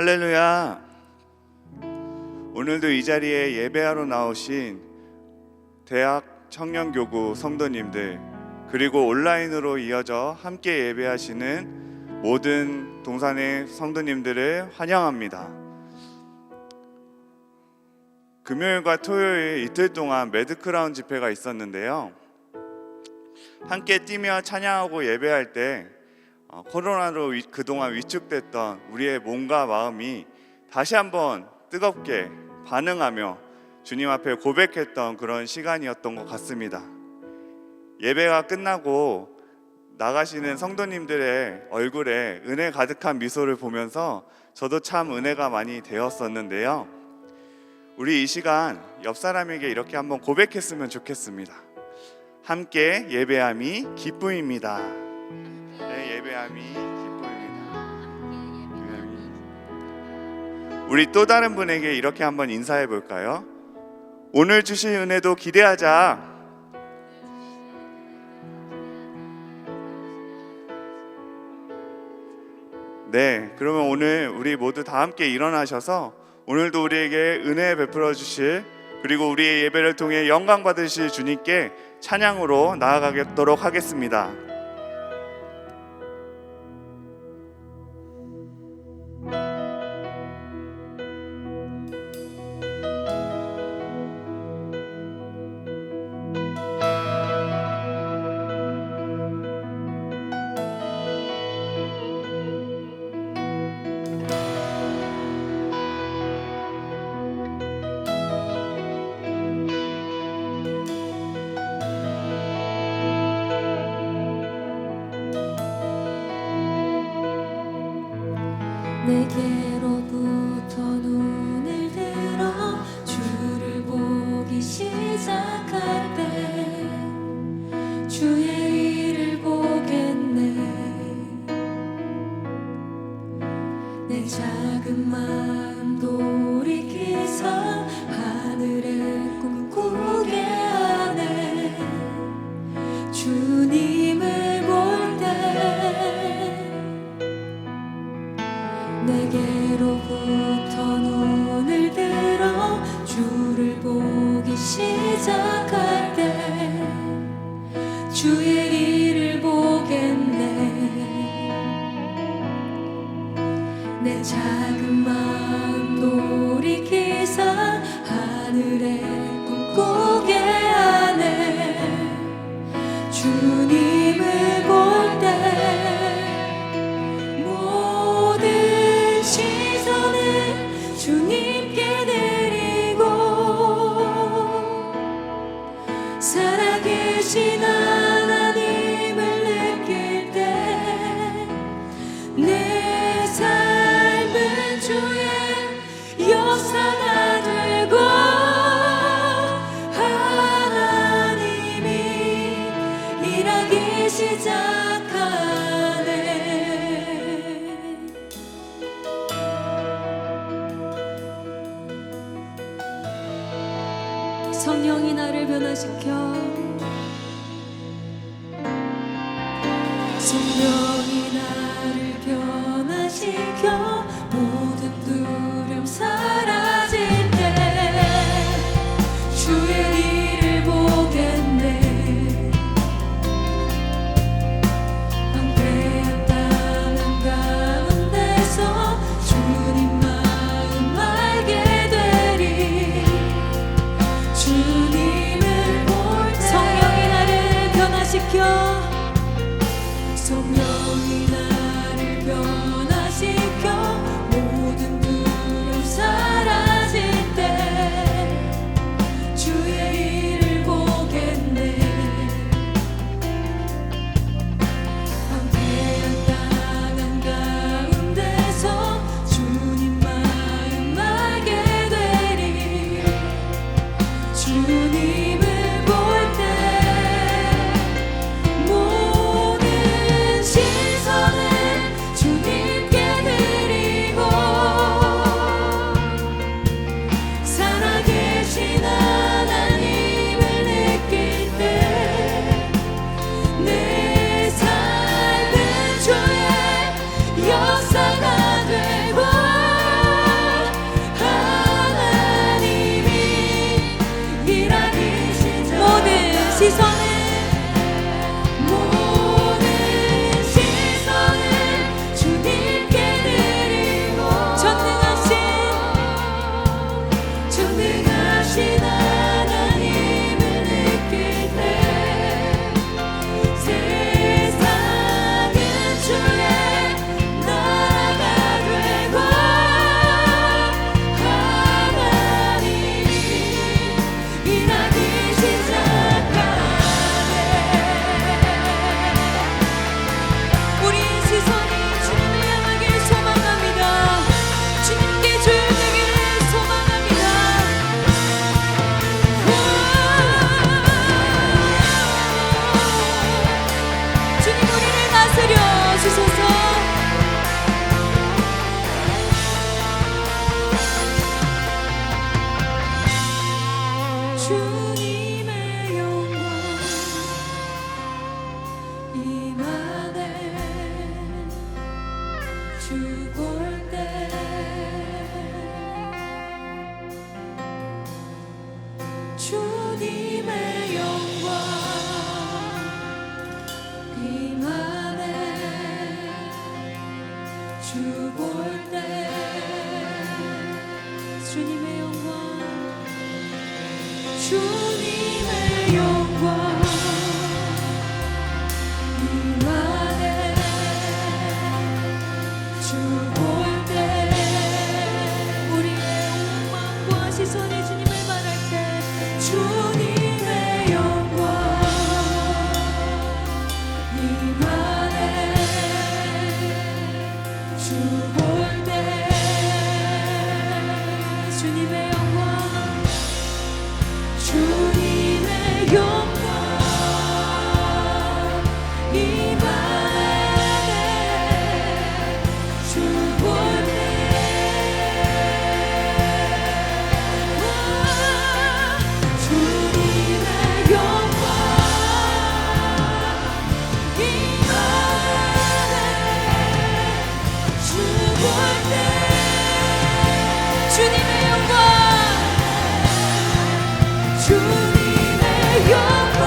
할렐루야. 오늘도 이 자리에 예배하러 나오신 대학 청년교구 성도님들, 그리고 온라인으로 이어져 함께 예배하시는 모든 동산의 성도님들을 환영합니다. 금요일과 토요일 이틀 동안 매드크라운 집회가 있었는데요, 함께 뛰며 찬양하고 예배할 때 코로나로 그동안 위축됐던 우리의 몸과 마음이 다시 한번 뜨겁게 반응하며 주님 앞에 고백했던 그런 시간이었던 것 같습니다. 예배가 끝나고 나가시는 성도님들의 얼굴에 은혜 가득한 미소를 보면서 저도 참 은혜가 많이 되었었는데요, 우리 이 시간 옆 사람에게 이렇게 한번 고백했으면 좋겠습니다. 함께 예배함이 기쁨입니다. 네, 예배함이 기쁨입니다. 우리 또 다른 분에게 이렇게 한번 인사해 볼까요? 오늘 주실 은혜도 기대하자. 네, 그러면 오늘 우리 모두 다 함께 일어나셔서 오늘도 우리에게 은혜 베풀어 주실, 그리고 우리의 예배를 통해 영광 받으실 주님께 찬양으로 나아가도록 하겠습니다. 내게로부터 눈을 들어 주를 보기 시작할 때 주의 일을 보겠네. 내 작은 마음 돌이키서 하늘의 꿈꾸게 하네. 주님을 볼 때 내게로부터 눈을 들어 주를 보기 시작할 때 주의 일을 보겠네. 내 작은 마음 돌이키사 하늘에 꿈꾸게 하네. 주님을 볼 때 시선을 주님께 드리고 살아계신 하나님을 느낄 때 내 삶은 주의 역사가 되고 하나님이 일하기 시작하네. 성령이 나를 변화시켜, 성령이 나를 변화시켜 모든 두려움 사라질 때 주의 일을 보겠네. 방패였다는 가운데서 주님 마음 알게 되리. 주님을 볼 때 성령이 나를 변화시켜, 성령 주 볼 때 주님의 영광 주님의 영광 임하네 주 볼 때 우리의 온 마음과 시선이 주님을 바랄 때 주님의 영광 임하네 주 볼 때 주님의 영광 주님의 영광 임하네 주 볼 때 주님의 영광 주님의 영광 주님의 영광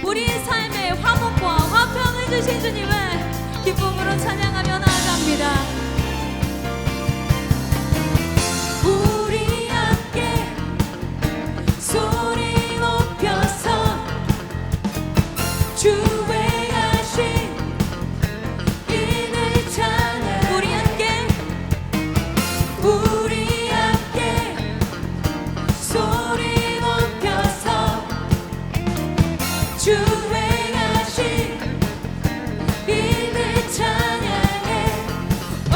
우리의 삶에 화목과 화평을 주신 주님을 기쁨으로 찬양하며 나아갑니다. 우리 함께 소리 높여서 주의 하신 일을 찬양. 우리 함께 소리 높여서 주의 하신 일을 찬양해. 오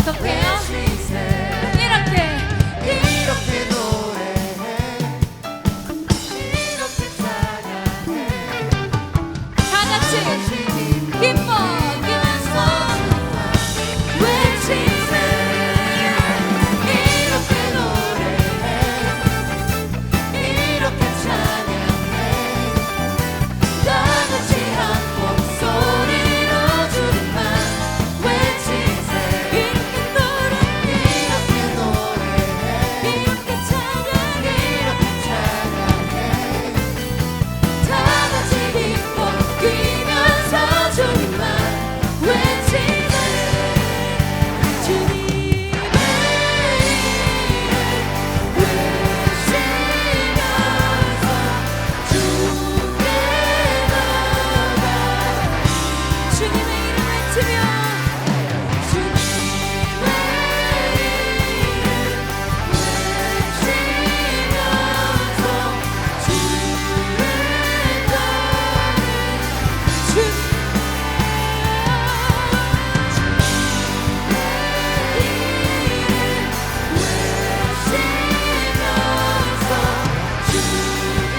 어떡해요? 이렇게 노래해 이렇게 찬양해 다 같이 기뻐하면서 외치세 이렇게 노래해 이렇게 찬양해 다 같이 한 목소리로 주님만 외치세 이렇게 노래해 이렇게 노래해 이렇게 찬양해 이렇게 찬양해 다 같이 기뻐 뛰면서 주님만 외치세 주님의 이름 외치면서 주께 나가 주님의 이름 외치며 주님의 이름 외치면서 주를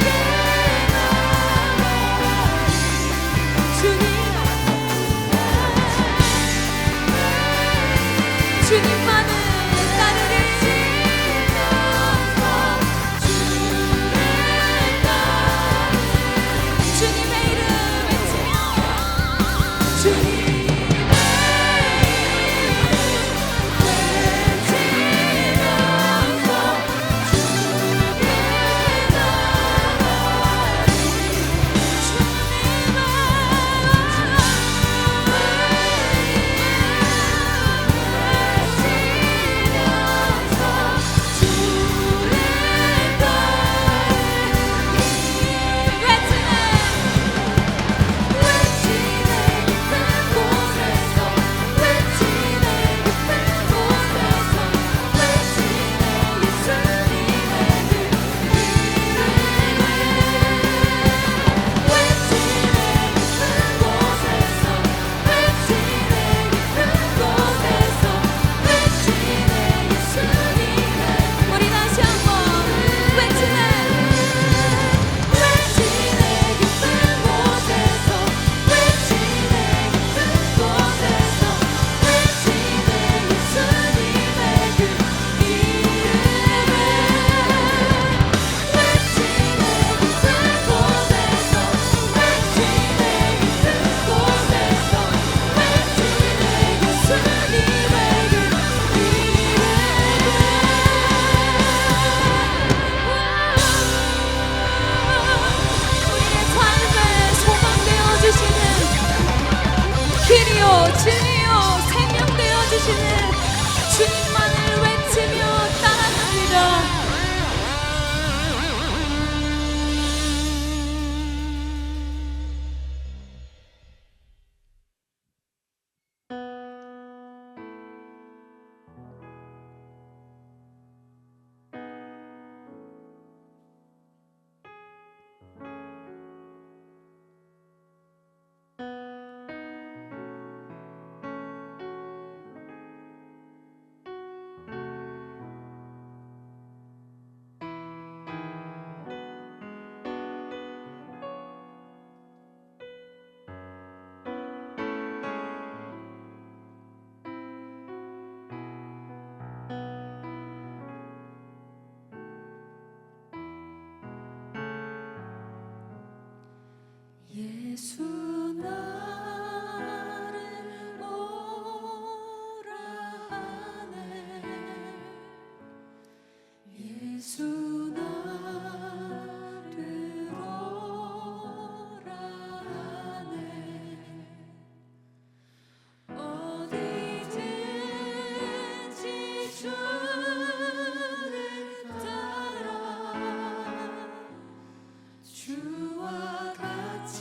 따르는 주님만을 따르리 주님의 이름 외치며 주님의 우리 다시 한번 외치네 외치네 깊은 곳에서 외치네 깊은 곳에서 외치네 예수님의 그 이름을 외치네 깊은 곳에서 외치네 깊은 곳에서 외치네 예수님의 그 우리의 삶의 소망 되어주시는 길이요 진리요 생명 되어주시는 주님만을 외치며 따라갑니다. 예수 나를 오라 하네 예수 나를 오라 하네 어디든지 주를 따라 주와 같이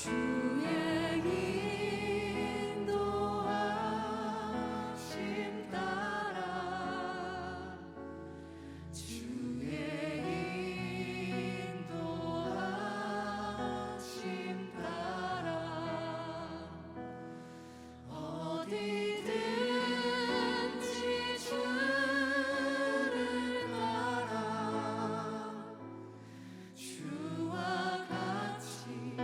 주의 인도하심 따라 주의 인도하심 따라 어디든지 주를 따라 주와 같이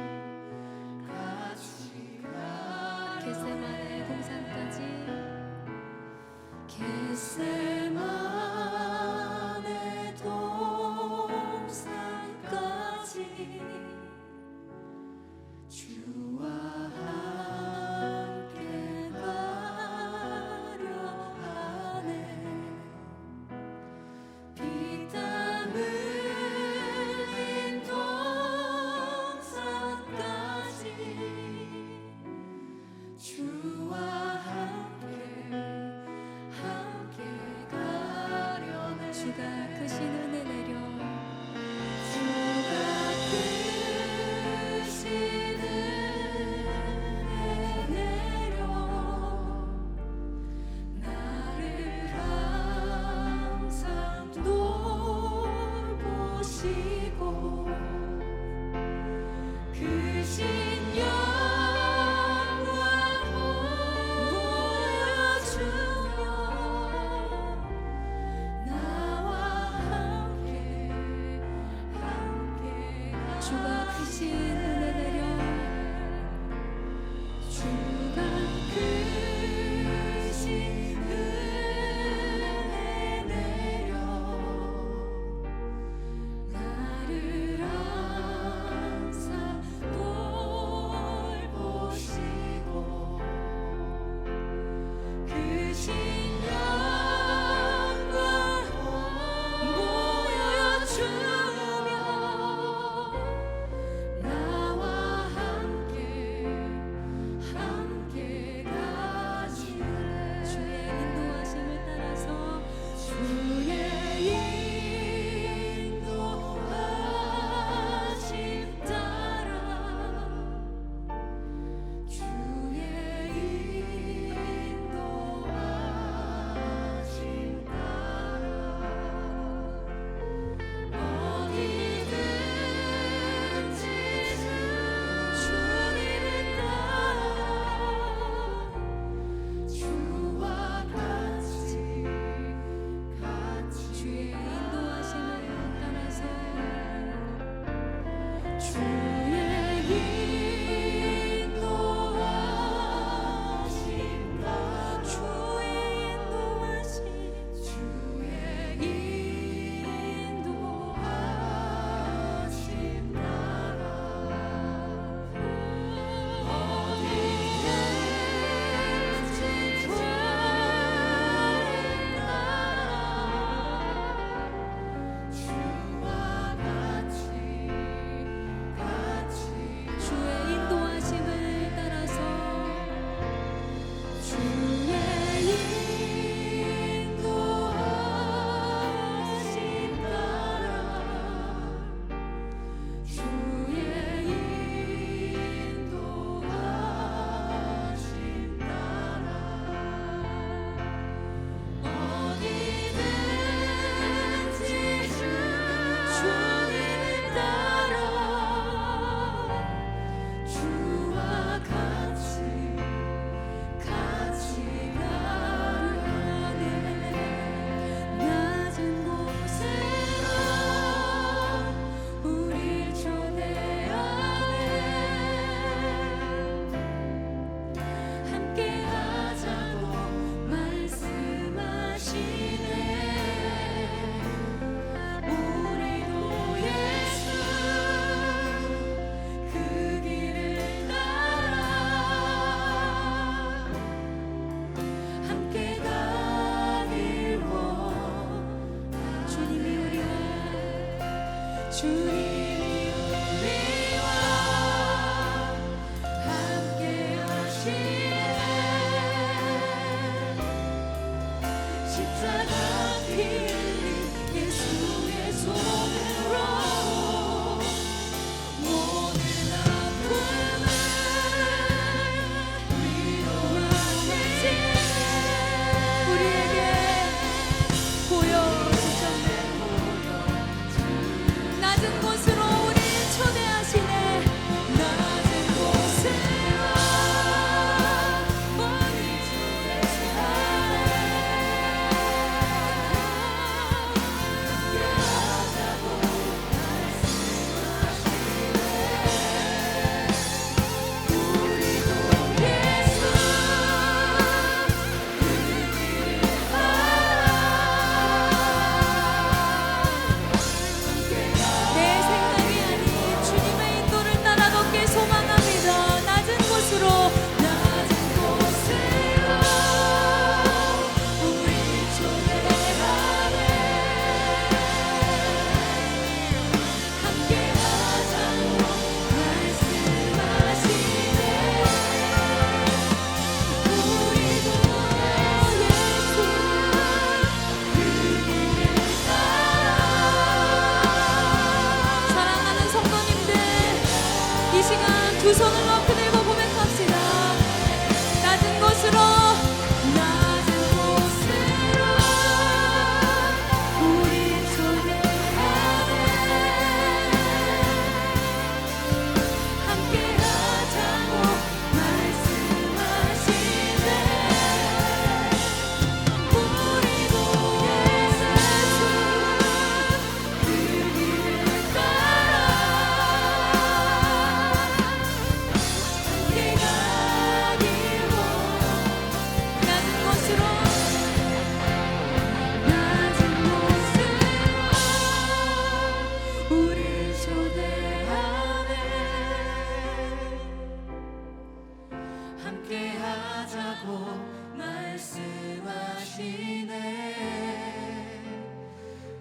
하자고 말씀하시네.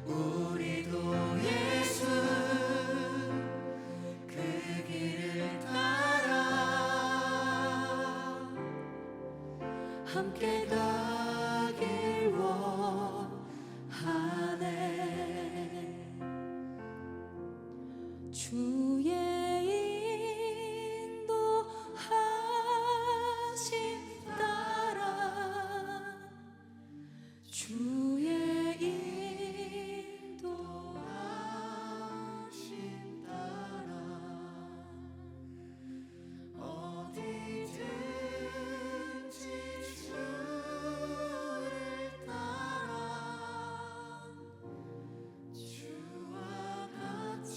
우리도 예수 그 길을 따라 함께 가길 원하네. 주의 인도하심 따라 주의 인도하심 따라 어디든지 주를 따라 주와 같이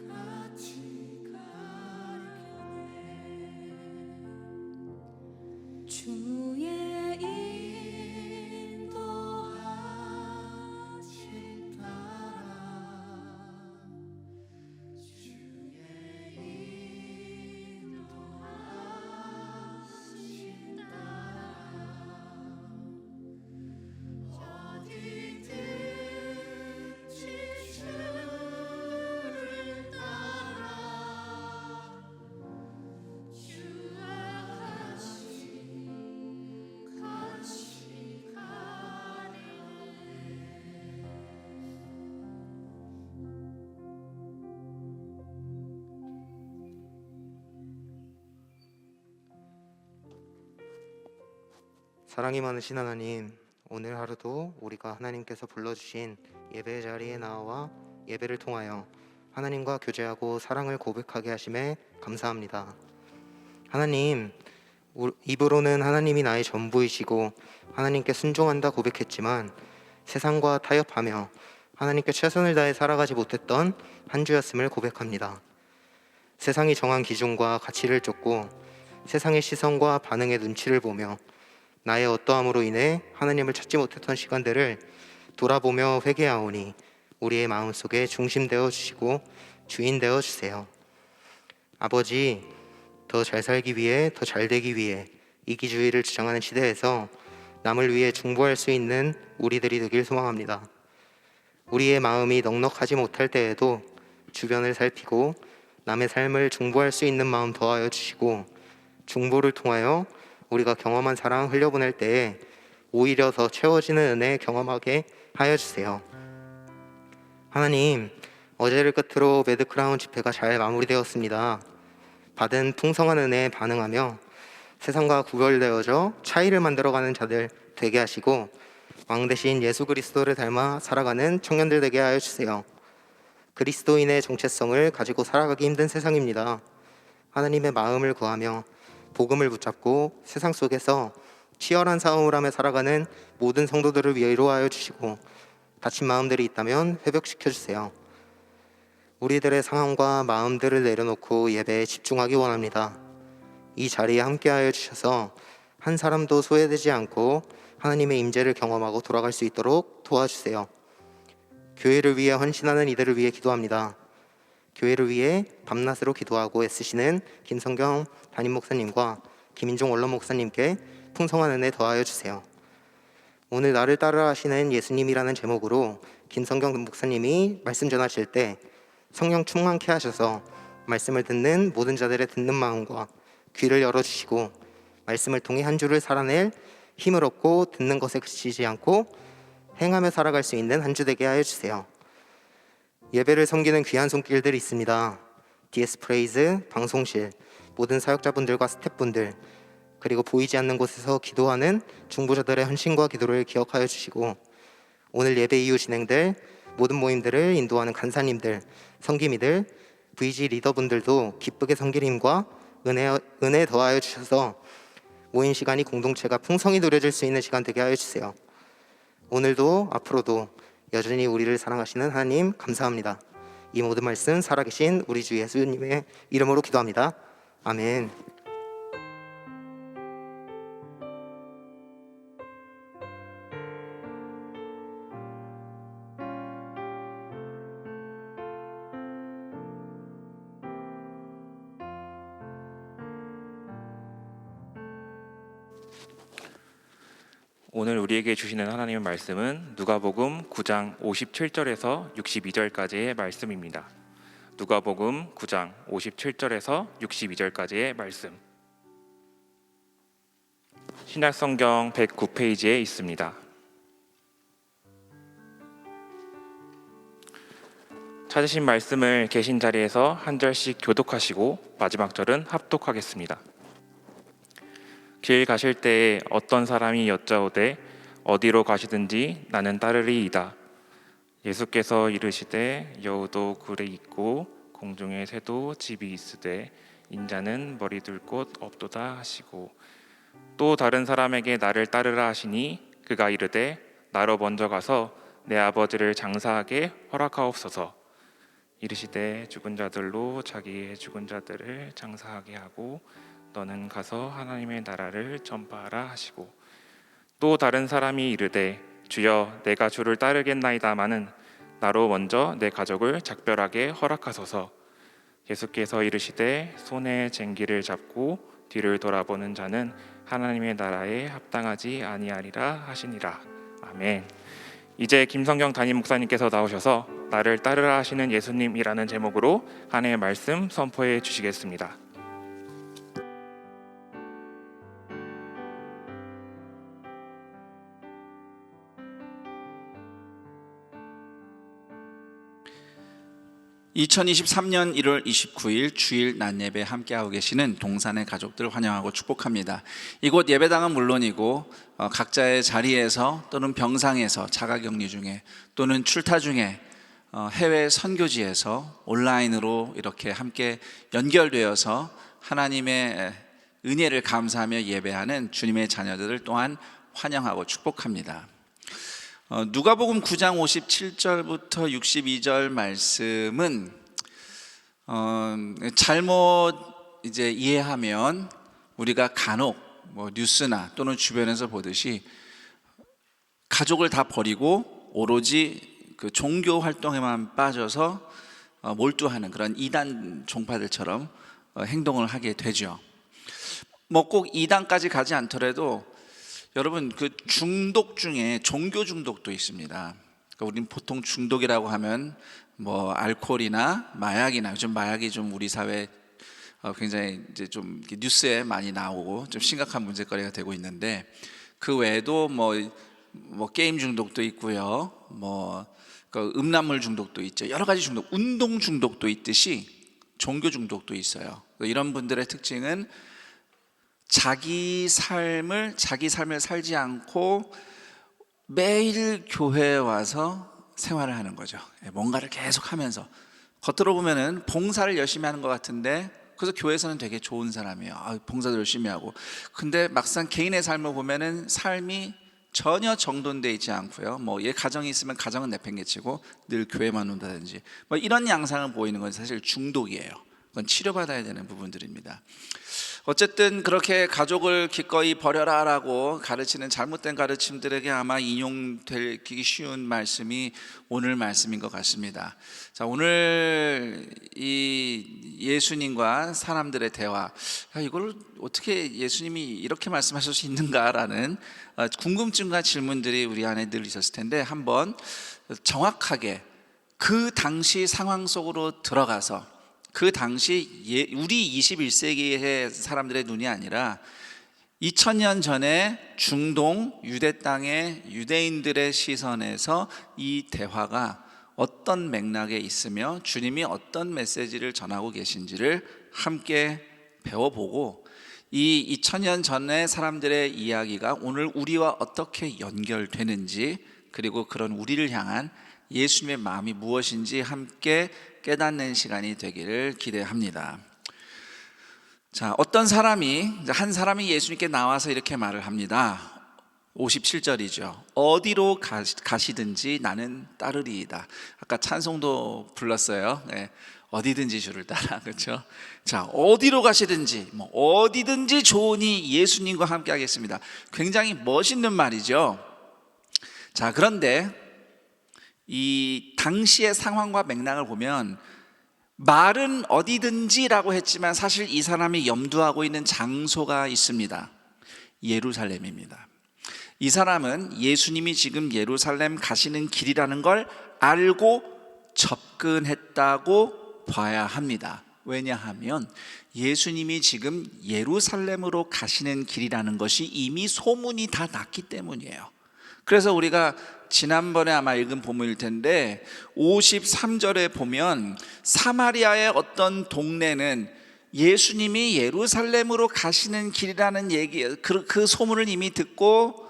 가려네. 주의 인도하심 따라 주의 인도하심 따라 어디든지 주를 따라 주와 같이 가려네. 사랑이 많으신 하나님, 오늘 하루도 우리가 하나님께서 불러주신 예배의 자리에 나와 예배를 통하여 하나님과 교제하고 사랑을 고백하게 하심에 감사합니다. 하나님, 입으로는 하나님이 나의 전부이시고 하나님께 순종한다 고백했지만 세상과 타협하며 하나님께 최선을 다해 살아가지 못했던 한 주였음을 고백합니다. 세상이 정한 기준과 가치를 쫓고 세상의 시선과 반응의 눈치를 보며 나의 어떠함으로 인해 하나님을 찾지 못했던 시간들을 돌아보며 회개하오니 우리의 마음속에 중심되어 주시고 주인 되어 주세요. 아버지, 더 잘 살기 위해, 더 잘 되기 위해 이기주의를 주장하는 시대에서 남을 위해 중보할 수 있는 우리들이 되길 소망합니다. 우리의 마음이 넉넉하지 못할 때에도 주변을 살피고 남의 삶을 중보할 수 있는 마음 더하여 주시고, 중보를 통하여 우리가 경험한 사랑 흘려보낼 때에 오히려 더 채워지는 은혜 경험하게 하여 주세요. 하나님, 어제를 끝으로 매드크라운 집회가 잘 마무리되었습니다. 받은 풍성한 은혜에 반응하며 세상과 구별되어져 차이를 만들어가는 자들 되게 하시고 왕 대신 예수 그리스도를 닮아 살아가는 청년들 되게 하여 주세요. 그리스도인의 정체성을 가지고 살아가기 힘든 세상입니다. 하나님의 마음을 구하며 복음을 붙잡고 세상 속에서 치열한 싸움을 하며 살아가는 모든 성도들을 위로하여 주시고 다친 마음들이 있다면 회복시켜 주세요. 우리들의 상황과 마음들을 내려놓고 예배에 집중하기 원합니다. 이 자리에 함께하여 주셔서 한 사람도 소외되지 않고 하나님의 임재를 경험하고 돌아갈 수 있도록 도와주세요. 교회를 위해 헌신하는 이들을 위해 기도합니다. 교회를 위해 밤낮으로 기도하고 애쓰시는 김성경 담임 목사님과 김인종 원로 목사님께 풍성한 은혜 더하여 주세요. 오늘 나를 따라 하시는 예수님이라는 제목으로 김성경 목사님이 말씀 전하실 때 성령 충만케 하셔서 말씀을 듣는 모든 자들의 듣는 마음과 귀를 열어주시고 말씀을 통해 한 주를 살아낼 힘을 얻고 듣는 것에 그치지 않고 행하며 살아갈 수 있는 한 주 되게 하여 주세요. 예배를 섬기는 귀한 손길들이 있습니다. DS 프레이즈, 방송실, 모든 사역자분들과 스태프분들, 그리고 보이지 않는 곳에서 기도하는 중보자들의 헌신과 기도를 기억하여 주시고 오늘 예배 이후 진행될 모든 모임들을 인도하는 간사님들, 성기미들, VG 리더분들도 기쁘게 섬길 힘과 은혜 더하여 주셔서 모임 시간이 공동체가 풍성히 누려질 수 있는 시간 되게 하여 주세요. 오늘도 앞으로도 여전히 우리를 사랑하시는 하나님 감사합니다. 이 모든 말씀 살아계신 우리 주 예수님의 이름으로 기도합니다. 아멘. 오늘 우리에게 주시는 하나님의 말씀은 누가복음 9장 57절에서 62절까지의 말씀입니다. 누가복음 9장 57절에서 62절까지의 말씀. 신약성경 109페이지에 있습니다. 찾으신 말씀을 계신 자리에서 한 절씩 교독하시고 마지막 절은 합독하겠습니다. 길 가실 때에 어떤 사람이 여짜오되 어디로 가시든지 나는 따르리이다. 예수께서 이르시되 여우도 굴에 있고 공중의 새도 집이 있으되 인자는 머리 둘 곳 없도다 하시고, 또 다른 사람에게 나를 따르라 하시니 그가 이르되 나로 먼저 가서 내 아버지를 장사하게 허락하옵소서. 이르시되 죽은 자들로 자기의 죽은 자들을 장사하게 하고 너는 가서 하나님의 나라를 전파하라 하시고, 또 다른 사람이 이르되 주여 내가 주를 따르겠나이다마는 나로 먼저 내 가족을 작별하게 허락하소서. 예수께서 이르시되 손에 쟁기를 잡고 뒤를 돌아보는 자는 하나님의 나라에 합당하지 아니하리라 하시니라. 아멘. 이제 김성경 담임 목사님께서 나오셔서 나를 따르라 하시는 예수님이라는 제목으로 한 해의 말씀 선포해 주시겠습니다. 2023년 1월 29일 주일 낮 예배 함께하고 계시는 동산의 가족들 환영하고 축복합니다. 이곳 예배당은 물론이고 각자의 자리에서 또는 병상에서 자가격리 중에 또는 출타 중에 해외 선교지에서 온라인으로 이렇게 함께 연결되어서 하나님의 은혜를 감사하며 예배하는 주님의 자녀들을 또한 환영하고 축복합니다. 누가복음 9장 57절부터 62절 말씀은 잘못 이제 이해하면 우리가 간혹 뉴스나 또는 주변에서 보듯이 가족을 다 버리고 오로지 그 종교 활동에만 빠져서 몰두하는 그런 이단 종파들처럼 행동을 하게 되죠. 꼭 이단까지 가지 않더라도 여러분, 그 중독 중에 종교 중독도 있습니다. 그러니까 우리는 보통 중독이라고 하면 알코올이나 마약이나, 요즘 마약이 좀 우리 사회 굉장히 이제 좀 뉴스에 많이 나오고 좀 심각한 문제거리가 되고 있는데, 그 외에도 게임 중독도 있고요, 그 음란물 중독도 있죠. 여러 가지 중독, 운동 중독도 있듯이 종교 중독도 있어요. 이런 분들의 특징은 자기 삶을 살지 않고 매일 교회에 와서 생활을 하는 거죠. 뭔가를 계속 하면서 겉으로 보면은 봉사를 열심히 하는 것 같은데, 그래서 교회에서는 되게 좋은 사람이에요. 봉사도 열심히 하고. 근데 막상 개인의 삶을 보면은 삶이 전혀 정돈되어 있지 않고요. 얘 가정이 있으면 가정은 내팽개치고 늘 교회만 온다든지 이런 양상을 보이는 건 사실 중독이에요. 그건 치료받아야 되는 부분들입니다. 어쨌든 그렇게 가족을 기꺼이 버려라라고 가르치는 잘못된 가르침들에게 아마 인용되기 쉬운 말씀이 오늘 말씀인 것 같습니다. 자, 오늘 이 예수님과 사람들의 대화, 이걸 어떻게 예수님이 이렇게 말씀하실 수 있는가라는 궁금증과 질문들이 우리 안에 늘 있었을 텐데, 한번 정확하게 그 당시 상황 속으로 들어가서 그 당시 우리 21세기의 사람들의 눈이 아니라 2000년 전에 중동 유대 땅의 유대인들의 시선에서 이 대화가 어떤 맥락에 있으며 주님이 어떤 메시지를 전하고 계신지를 함께 배워보고, 이 2000년 전의 사람들의 이야기가 오늘 우리와 어떻게 연결되는지, 그리고 그런 우리를 향한 예수님의 마음이 무엇인지 함께 깨닫는 시간이 되기를 기대합니다. 자, 한 사람이 예수님께 나와서 이렇게 말을 합니다. 57절이죠. 어디로 가시든지 나는 따르리이다. 아까 찬송도 불렀어요. 어디든지 주를 따라, 그렇죠? 자, 어디로 가시든지 어디든지 좋으니 예수님과 함께 하겠습니다. 굉장히 멋있는 말이죠. 자, 그런데 이 당시의 상황과 맥락을 보면 말은 어디든지라고 했지만 사실 이 사람이 염두하고 있는 장소가 있습니다. 예루살렘입니다. 이 사람은 예수님이 지금 예루살렘 가시는 길이라는 걸 알고 접근했다고 봐야 합니다. 왜냐하면 예수님이 지금 예루살렘으로 가시는 길이라는 것이 이미 소문이 다 났기 때문이에요. 그래서 우리가 지난번에 아마 읽은 본문일 텐데 53절에 보면 사마리아의 어떤 동네는 예수님이 예루살렘으로 가시는 길이라는 얘기, 그 소문을 이미 듣고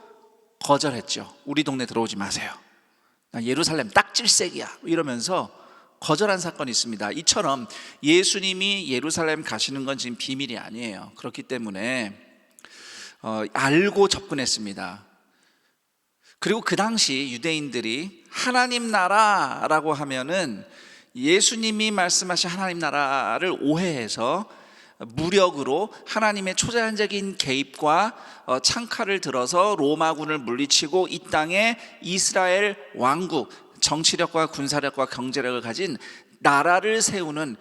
거절했죠. 우리 동네 들어오지 마세요. 난 예루살렘 딱 질색이야 이러면서 거절한 사건이 있습니다. 이처럼 예수님이 예루살렘 가시는 건 지금 비밀이 아니에요. 그렇기 때문에 알고 접근했습니다. 그리고 그 당시 유대인들이 하나님 나라라고 하면은 예수님이 말씀하신 하나님 나라를 오해해서 무력으로 하나님의 초자연적인 개입과 창칼을 들어서 로마군을 물리치고 이 땅에 이스라엘 왕국, 정치력과 군사력과 경제력을 가진 나라를 세우는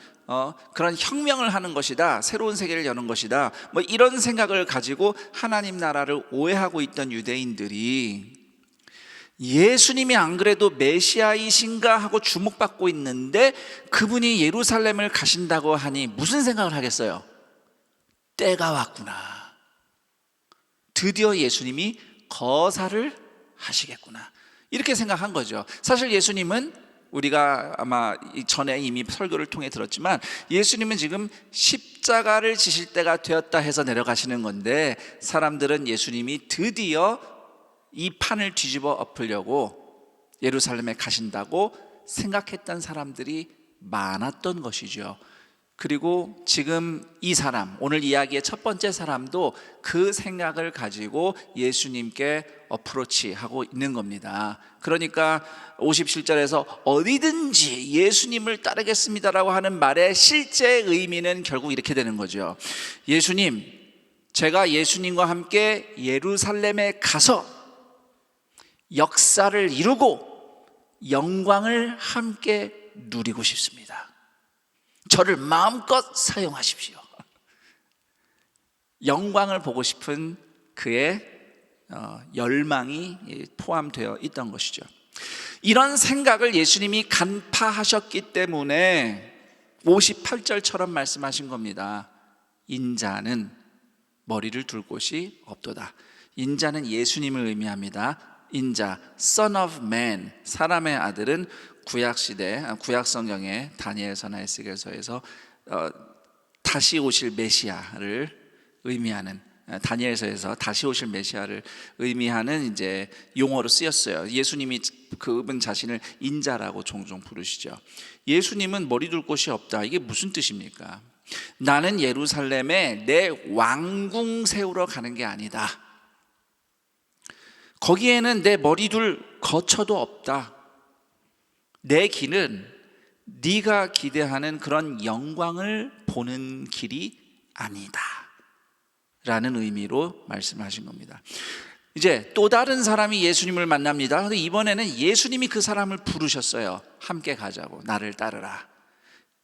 그런 혁명을 하는 것이다, 새로운 세계를 여는 것이다, 뭐 이런 생각을 가지고 하나님 나라를 오해하고 있던 유대인들이 예수님이 안 그래도 메시아이신가 하고 주목받고 있는데 그분이 예루살렘을 가신다고 하니 무슨 생각을 하겠어요? 때가 왔구나. 드디어 예수님이 거사를 하시겠구나. 이렇게 생각한 거죠. 사실 예수님은 우리가 아마 전에 이미 설교를 통해 들었지만 예수님은 지금 십자가를 지실 때가 되었다 해서 내려가시는 건데 사람들은 예수님이 드디어 이 판을 뒤집어 엎으려고 예루살렘에 가신다고 생각했던 사람들이 많았던 것이죠. 그리고 지금 이 사람, 오늘 이야기의 첫 번째 사람도 그 생각을 가지고 예수님께 어프로치하고 있는 겁니다. 그러니까 57절에서 어디든지 예수님을 따르겠습니다라고 하는 말의 실제 의미는 결국 이렇게 되는 거죠. 예수님, 제가 예수님과 함께 예루살렘에 가서 역사를 이루고 영광을 함께 누리고 싶습니다. 저를 마음껏 사용하십시오. 영광을 보고 싶은 그의 열망이 포함되어 있던 것이죠. 이런 생각을 예수님이 간파하셨기 때문에 58절처럼 말씀하신 겁니다. 인자는 머리를 둘 곳이 없도다. 인자는 예수님을 의미합니다. 인자, Son of Man, 사람의 아들은 구약시대, 구약성경의 다니엘서나 에스겔서에서 다시 오실 메시아를 의미하는, 다니엘서에서 다시 오실 메시아를 의미하는 이제 용어로 쓰였어요. 예수님이 그분 자신을 인자라고 종종 부르시죠. 예수님은 머리 둘 곳이 없다. 이게 무슨 뜻입니까? 나는 예루살렘에 내 왕궁 세우러 가는 게 아니다. 거기에는 내 머리 둘 거처도 없다. 내 길은 네가 기대하는 그런 영광을 보는 길이 아니다 라는 의미로 말씀하신 겁니다. 이제 또 다른 사람이 예수님을 만납니다. 그런데 이번에는 예수님이 그 사람을 부르셨어요. 함께 가자고, 나를 따르라.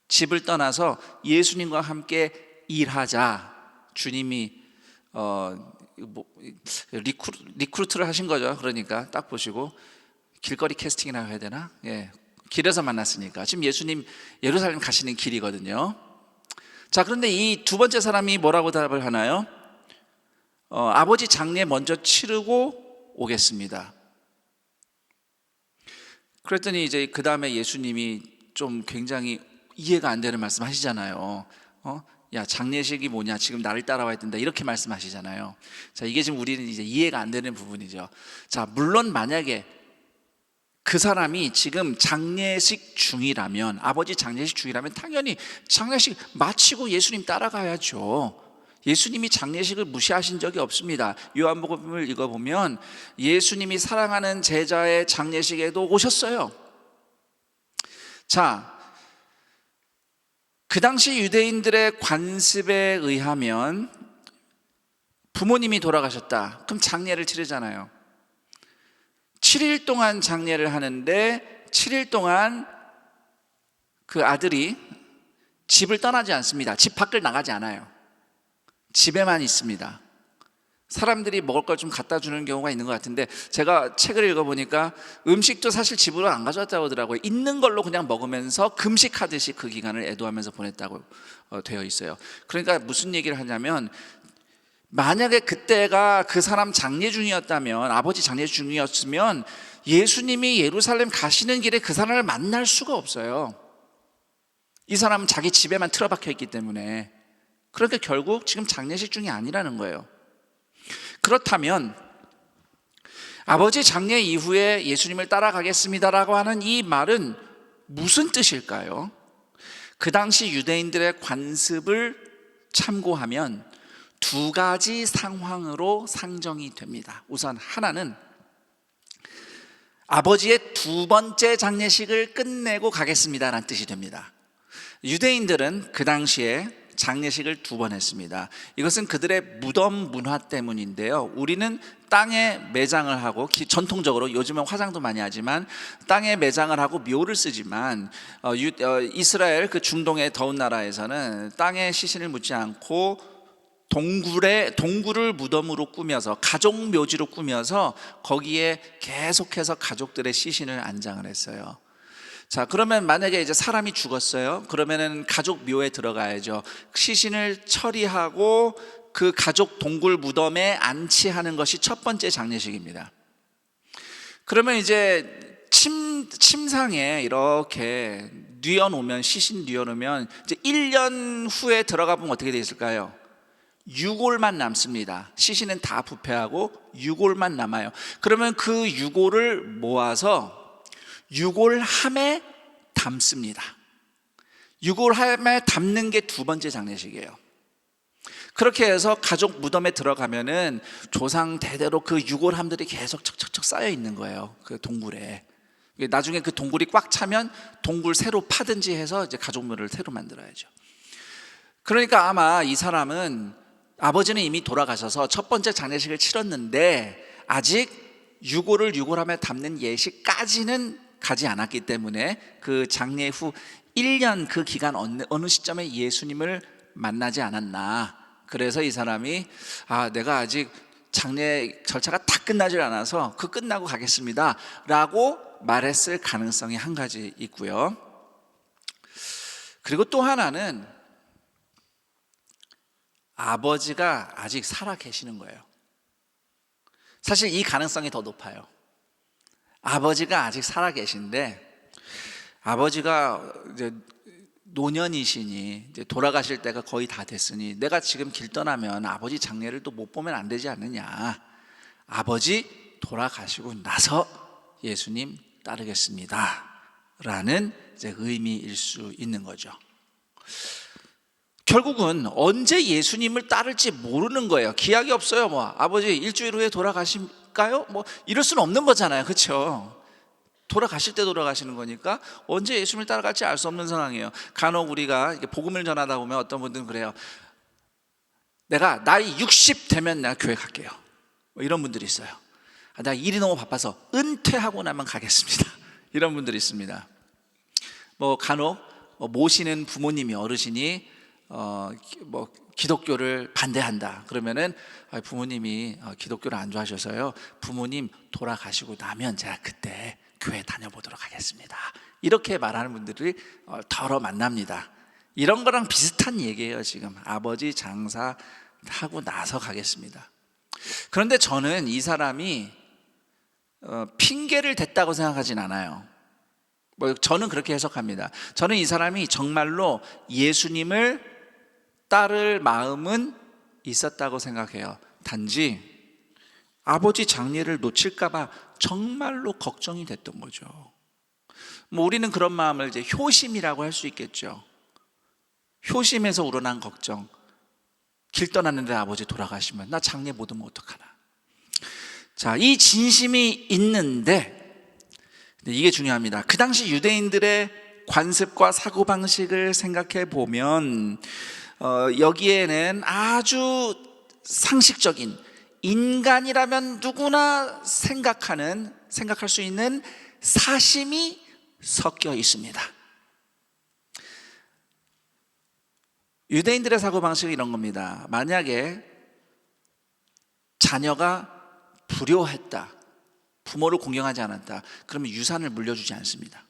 집을 떠나서 예수님과 함께 일하자. 주님이 리크루트를 하신 거죠. 그러니까 딱 보시고 길거리 캐스팅이라고 해야 되나? 예, 길에서 만났으니까. 지금 예수님 예루살렘 가시는 길이거든요. 자, 그런데 이 두 번째 사람이 뭐라고 답을 하나요? 아버지 장례 먼저 치르고 오겠습니다. 그랬더니 이제 그 다음에 예수님이 좀 굉장히 이해가 안 되는 말씀 하시잖아요. 야, 장례식이 뭐냐, 지금 나를 따라와야 된다, 이렇게 말씀하시잖아요. 자, 이게 지금 우리는 이제 이해가 안 되는 부분이죠. 자, 물론 만약에 그 사람이 지금 장례식 중이라면, 아버지 장례식 중이라면 당연히 장례식 마치고 예수님 따라가야죠. 예수님이 장례식을 무시하신 적이 없습니다. 요한복음을 읽어보면 예수님이 사랑하는 제자의 장례식에도 오셨어요. 자, 그 당시 유대인들의 관습에 의하면 부모님이 돌아가셨다. 그럼 장례를 치르잖아요. 7일 동안 장례를 하는데 7일 동안 그 아들이 집을 떠나지 않습니다. 집 밖을 나가지 않아요. 집에만 있습니다. 사람들이 먹을 걸 좀 갖다 주는 경우가 있는 것 같은데, 제가 책을 읽어보니까 음식도 사실 집으로 안 가져왔다고 하더라고요. 있는 걸로 그냥 먹으면서 금식하듯이 그 기간을 애도하면서 보냈다고 되어 있어요. 그러니까 무슨 얘기를 하냐면, 만약에 그때가 그 사람 장례 중이었다면, 아버지 장례 중이었으면 예수님이 예루살렘 가시는 길에 그 사람을 만날 수가 없어요. 이 사람은 자기 집에만 틀어박혀 있기 때문에. 그러니까 결국 지금 장례식 중이 아니라는 거예요. 그렇다면 아버지 장례 이후에 예수님을 따라가겠습니다라고 하는 이 말은 무슨 뜻일까요? 그 당시 유대인들의 관습을 참고하면 두 가지 상황으로 상정이 됩니다. 우선 하나는 아버지의 두 번째 장례식을 끝내고 가겠습니다라는 뜻이 됩니다. 유대인들은 그 당시에 장례식을 두 번 했습니다. 이것은 그들의 무덤 문화 때문인데요. 우리는 땅에 매장을 하고, 전통적으로 요즘은 화장도 많이 하지만 땅에 매장을 하고 묘를 쓰지만, 이스라엘 그 중동의 더운 나라에서는 땅에 시신을 묻지 않고 동굴을 무덤으로 꾸며서, 가족 묘지로 꾸며서 거기에 계속해서 가족들의 시신을 안장을 했어요. 자, 그러면 만약에 이제 사람이 죽었어요. 그러면은 가족 묘에 들어가야죠. 시신을 처리하고 그 가족 동굴 무덤에 안치하는 것이 첫 번째 장례식입니다. 그러면 이제 침상에 이렇게 시신 뉘어놓으면 이제 1년 후에 들어가 보면 어떻게 돼 있을까요? 유골만 남습니다. 시신은 다 부패하고 유골만 남아요. 그러면 그 유골을 모아서 유골함에 담습니다. 유골함에 담는 게 두 번째 장례식이에요. 그렇게 해서 가족 무덤에 들어가면은 조상 대대로 그 유골함들이 계속 척척척 쌓여 있는 거예요. 그 동굴에. 나중에 그 동굴이 꽉 차면 동굴 새로 파든지 해서 이제 가족묘를 새로 만들어야죠. 그러니까 아마 이 사람은, 아버지는 이미 돌아가셔서 첫 번째 장례식을 치렀는데 아직 유골을 유골함에 담는 예식까지는 가지 않았기 때문에 그 장례 후 1년 그 기간 어느 시점에 예수님을 만나지 않았나. 그래서 이 사람이 내가 아직 장례 절차가 다 끝나질 않아서 그 끝나고 가겠습니다 라고 말했을 가능성이 한 가지 있고요. 그리고 또 하나는 아버지가 아직 살아 계시는 거예요. 사실 이 가능성이 더 높아요. 아버지가 아직 살아 계신데, 아버지가 이제 노년이시니 이제 돌아가실 때가 거의 다 됐으니 내가 지금 길 떠나면 아버지 장례를 또 못 보면 안 되지 않느냐. 아버지 돌아가시고 나서 예수님 따르겠습니다 라는 이제 의미일 수 있는 거죠. 결국은 언제 예수님을 따를지 모르는 거예요. 기약이 없어요. 아버지 일주일 후에 돌아가실까요? 이럴 수는 없는 거잖아요. 그렇죠? 돌아가실 때 돌아가시는 거니까 언제 예수님을 따라갈지 알 수 없는 상황이에요. 간혹 우리가 복음을 전하다 보면 어떤 분들은 그래요. 내가 나이 60 되면 내가 교회 갈게요. 이런 분들이 있어요. 내가 일이 너무 바빠서 은퇴하고 나면 가겠습니다. 이런 분들이 있습니다. 간혹 모시는 부모님이, 어르신이 기독교를 반대한다. 그러면은 부모님이 기독교를 안 좋아하셔서요. 부모님 돌아가시고 나면 제가 그때 교회 다녀보도록 하겠습니다. 이렇게 말하는 분들이 더러 만납니다. 이런 거랑 비슷한 얘기예요. 지금 아버지 장사하고 나서 가겠습니다. 그런데 저는 이 사람이 핑계를 댔다고 생각하진 않아요. 저는 그렇게 해석합니다. 저는 이 사람이 정말로 예수님을 따를 마음은 있었다고 생각해요. 단지 아버지 장례를 놓칠까 봐 정말로 걱정이 됐던 거죠. 우리는 그런 마음을 이제 효심이라고 할 수 있겠죠. 효심에서 우러난 걱정. 길 떠났는데 아버지 돌아가시면 나 장례 못 오면 어떡하나. 자, 이 진심이 있는데 이게 중요합니다. 그 당시 유대인들의 관습과 사고방식을 생각해 보면 여기에는 아주 상식적인, 인간이라면 누구나 생각할 수 있는 사심이 섞여 있습니다. 유대인들의 사고방식은 이런 겁니다. 만약에 자녀가 불효했다, 부모를 공경하지 않았다, 그러면 유산을 물려주지 않습니다.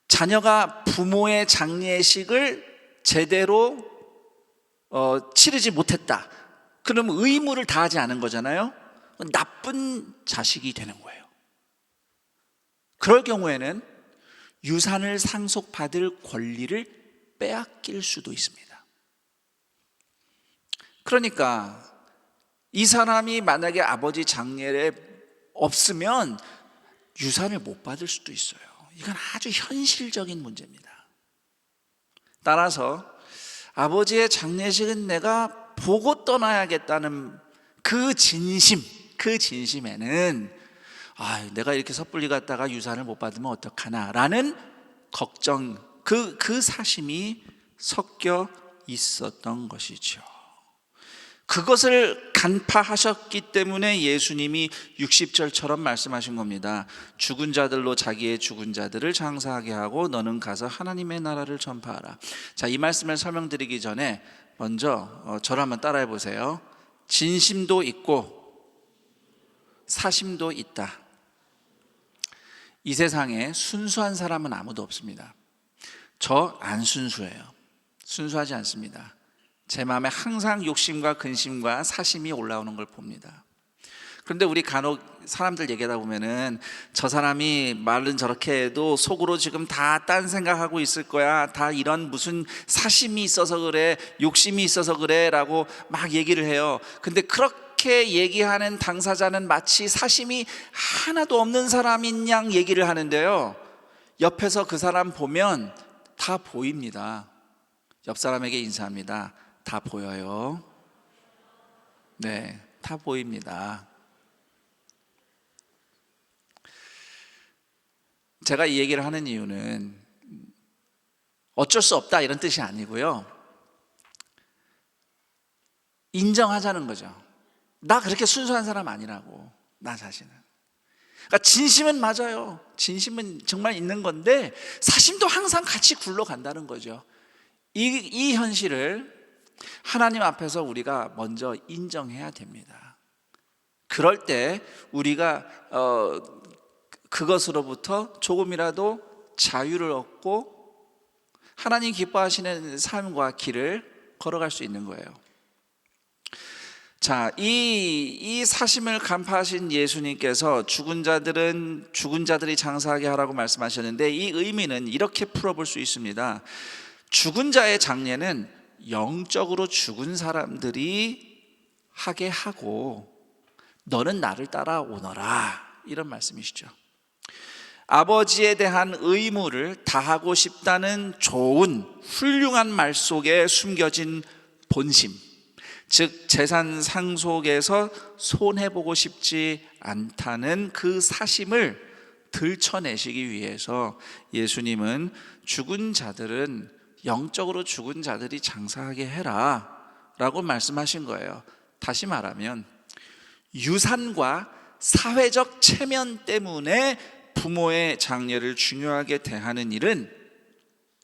자녀가 부모의 장례식을 제대로 치르지 못했다, 그러면 의무를 다하지 않은 거잖아요. 나쁜 자식이 되는 거예요. 그럴 경우에는 유산을 상속받을 권리를 빼앗길 수도 있습니다. 그러니까 이 사람이 만약에 아버지 장례에 없으면 유산을 못 받을 수도 있어요. 이건 아주 현실적인 문제입니다. 따라서 아버지의 장례식은 내가 보고 떠나야겠다는 그 진심에는 내가 이렇게 섣불리 갔다가 유산을 못 받으면 어떡하나라는 걱정, 그 사심이 섞여 있었던 것이죠. 그것을 간파하셨기 때문에 예수님이 60절처럼 말씀하신 겁니다. 죽은 자들로 자기의 죽은 자들을 장사하게 하고 너는 가서 하나님의 나라를 전파하라. 자, 이 말씀을 설명드리기 전에 먼저 저를 한번 따라해 보세요. 진심도 있고 사심도 있다. 이 세상에 순수한 사람은 아무도 없습니다. 저 안 순수해요. 순수하지 않습니다. 제 마음에 항상 욕심과 근심과 사심이 올라오는 걸 봅니다. 그런데 우리 간혹 사람들 얘기하다 보면은 저 사람이 말은 저렇게 해도 속으로 지금 다 딴 생각하고 있을 거야, 다 이런 무슨 사심이 있어서 그래, 욕심이 있어서 그래 라고 막 얘기를 해요. 근데 그렇게 얘기하는 당사자는 마치 사심이 하나도 없는 사람인 양 얘기를 하는데요, 옆에서 그 사람 보면 다 보입니다. 옆 사람에게 인사합니다. 다 보여요. 네, 다 보입니다. 제가 이 얘기를 하는 이유는 어쩔 수 없다 이런 뜻이 아니고요, 인정하자는 거죠. 나 그렇게 순수한 사람 아니라고, 나 자신은. 그러니까 진심은 맞아요. 진심은 정말 있는 건데 사심도 항상 같이 굴러간다는 거죠. 이 현실을 하나님 앞에서 우리가 먼저 인정해야 됩니다. 그럴 때 우리가 그것으로부터 조금이라도 자유를 얻고 하나님 기뻐하시는 삶과 길을 걸어갈 수 있는 거예요. 자, 이 사심을 간파하신 예수님께서 죽은 자들이 장사하게 하라고 말씀하셨는데, 이 의미는 이렇게 풀어볼 수 있습니다. 죽은 자의 장례는 영적으로 죽은 사람들이 하게 하고 너는 나를 따라오너라, 이런 말씀이시죠. 아버지에 대한 의무를 다하고 싶다는 좋은 훌륭한 말 속에 숨겨진 본심, 즉 재산 상속에서 손해보고 싶지 않다는 그 사심을 들춰내시기 위해서 예수님은 죽은 자들은 영적으로 죽은 자들이 장사하게 해라 라고 말씀하신 거예요. 다시 말하면 유산과 사회적 체면 때문에 부모의 장례를 중요하게 대하는 일은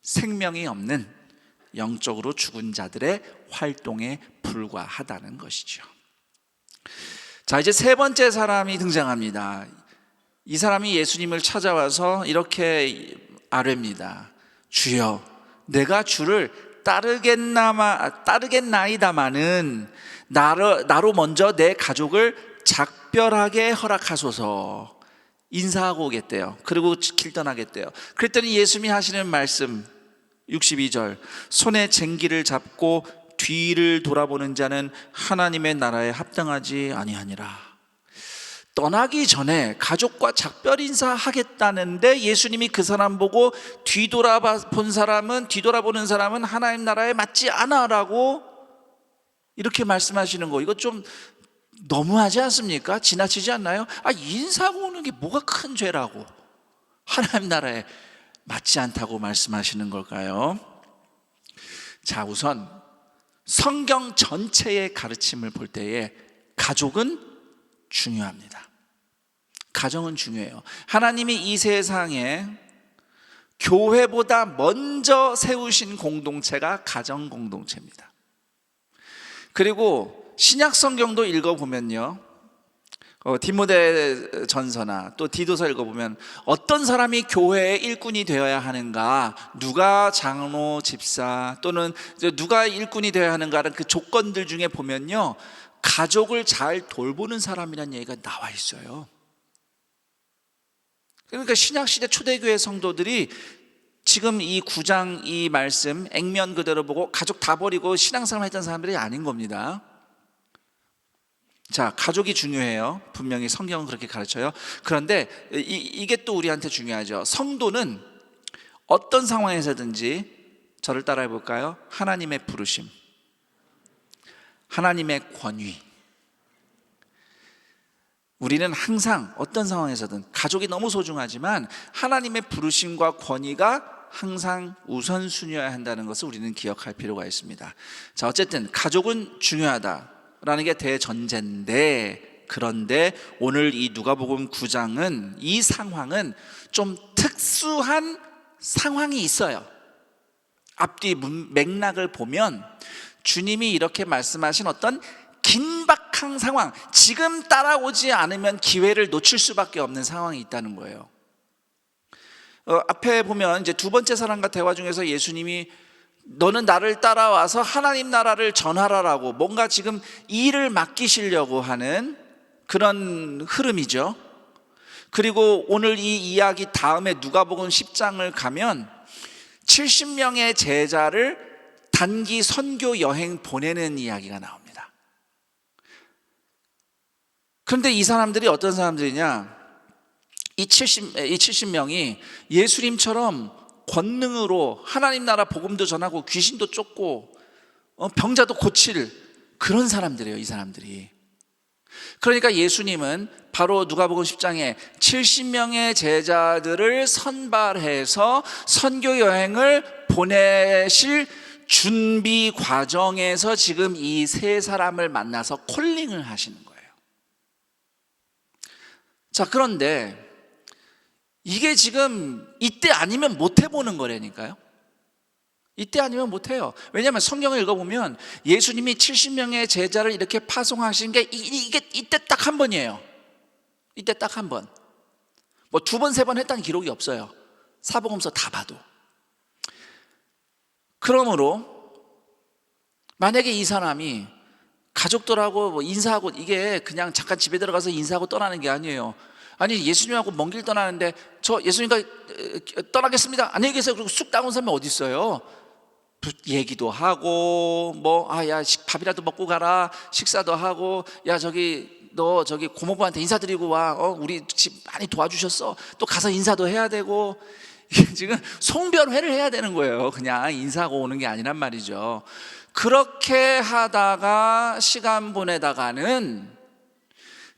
생명이 없는 영적으로 죽은 자들의 활동에 불과하다는 것이죠. 자, 이제 세 번째 사람이 등장합니다. 이 사람이 예수님을 찾아와서 이렇게 아뢰입니다. 주여, 내가 주를 따르겠나이다마는 나로 먼저 내 가족을 작별하게 허락하소서. 인사하고 오겠대요. 그리고 길 떠나겠대요. 그랬더니 예수님이 하시는 말씀 62절, 손에 쟁기를 잡고 뒤를 돌아보는 자는 하나님의 나라에 합당하지 아니하니라. 떠나기 전에 가족과 작별 인사하겠다는데 예수님이 그 사람 보고 뒤돌아보는 사람은 하나님 나라에 맞지 않아라고 이렇게 말씀하시는 거, 이거 좀 너무하지 않습니까? 지나치지 않나요? 인사하고 오는 게 뭐가 큰 죄라고 하나님 나라에 맞지 않다고 말씀하시는 걸까요? 자, 우선 성경 전체의 가르침을 볼 때에 가족은 중요합니다. 가정은 중요해요. 하나님이 이 세상에 교회보다 먼저 세우신 공동체가 가정 공동체입니다. 그리고 신약 성경도 읽어보면요, 디모데 전서나 또 디도서 읽어보면 어떤 사람이 교회의 일꾼이 되어야 하는가, 누가 장로, 집사 또는 누가 일꾼이 되어야 하는가라는 그 조건들 중에 보면요, 가족을 잘 돌보는 사람이라는 얘기가 나와 있어요. 그러니까 신약시대 초대교회 성도들이 지금 이 9장 이 말씀 액면 그대로 보고 가족 다 버리고 신앙생활 했던 사람들이 아닌 겁니다. 자, 가족이 중요해요. 분명히 성경은 그렇게 가르쳐요. 그런데 이게 또 우리한테 중요하죠. 성도는 어떤 상황에서든지, 저를 따라해 볼까요? 하나님의 부르심, 하나님의 권위. 우리는 항상 어떤 상황에서든 가족이 너무 소중하지만 하나님의 부르심과 권위가 항상 우선순위여야 한다는 것을 우리는 기억할 필요가 있습니다. 자, 어쨌든 가족은 중요하다라는 게 대전제인데, 그런데 오늘 이 누가복음 9장은 이 상황은 좀 특수한 상황이 있어요. 앞뒤 맥락을 보면 주님이 이렇게 말씀하신 어떤 긴박한 상황, 지금 따라오지 않으면 기회를 놓칠 수밖에 없는 상황이 있다는 거예요. 앞에 보면 이제 두 번째 사람과 대화 중에서 예수님이 너는 나를 따라와서 하나님 나라를 전하라라고 뭔가 지금 일을 맡기시려고 하는 그런 흐름이죠. 그리고 오늘 이 이야기 다음에 누가복음 10장을 가면 70명의 제자를 단기 선교 여행 보내는 이야기가 나옵니다. 그런데 이 사람들이 어떤 사람들이냐? 이 70명이 예수님처럼 권능으로 하나님 나라 복음도 전하고 귀신도 쫓고 병자도 고칠 그런 사람들이에요, 이 사람들이. 그러니까 예수님은 바로 누가복음 10장에 70명의 제자들을 선발해서 선교 여행을 보내실 준비 과정에서 지금 이 세 사람을 만나서 콜링을 하시는 거예요. 자, 그런데 이게 지금 이때 아니면 못 해보는 거라니까요. 이때 아니면 못해요. 왜냐하면 성경을 읽어보면 예수님이 70명의 제자를 이렇게 파송하신 게 이게 이때 딱 한 번이에요. 이때 딱 한 번. 뭐 두 번, 세 번 했다는 기록이 없어요. 사복음서 다 봐도. 그러므로 만약에 이 사람이 가족들하고 뭐 인사하고, 이게 그냥 잠깐 집에 들어가서 인사하고 떠나는 게 아니에요. 아니, 예수님하고 먼 길 떠나는데 저 예수님과 떠나겠습니다, 안녕히 계세요, 그리고 쑥 나온 사람이 어디 있어요? 얘기도 하고 야 밥이라도 먹고 가라, 식사도 하고, 야 너 저기 고모부한테 인사드리고 와, 우리 집 많이 도와주셨어, 또 가서 인사도 해야 되고. 이게 지금 송별회를 해야 되는 거예요. 그냥 인사하고 오는 게 아니란 말이죠. 그렇게 하다가 시간 보내다가는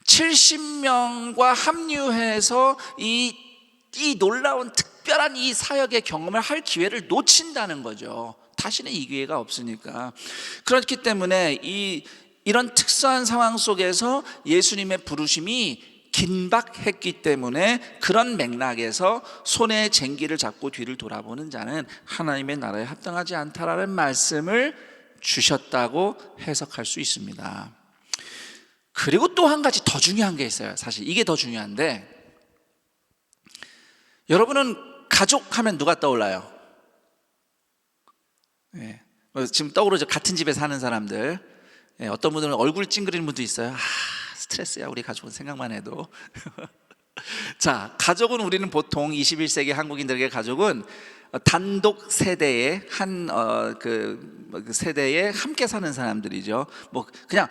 70명과 합류해서 이 놀라운 특별한 이 사역의 경험을 할 기회를 놓친다는 거죠. 다시는 이 기회가 없으니까. 그렇기 때문에 이런 특수한 상황 속에서 예수님의 부르심이 긴박했기 때문에 그런 맥락에서 손에 쟁기를 잡고 뒤를 돌아보는 자는 하나님의 나라에 합당하지 않다라는 말씀을 주셨다고 해석할 수 있습니다. 그리고 또 한 가지 더 중요한 게 있어요. 사실 이게 더 중요한데, 여러분은 가족 하면 누가 떠올라요? 네. 지금 떠오르죠. 같은 집에 사는 사람들. 네. 어떤 분들은 얼굴 찡그리는 분도 있어요. 스트레스야, 우리 가족은 생각만 해도. 자, 가족은 우리는 보통 21세기 한국인들에게 가족은 단독 세대의 그 세대에 함께 사는 사람들이죠. 뭐 그냥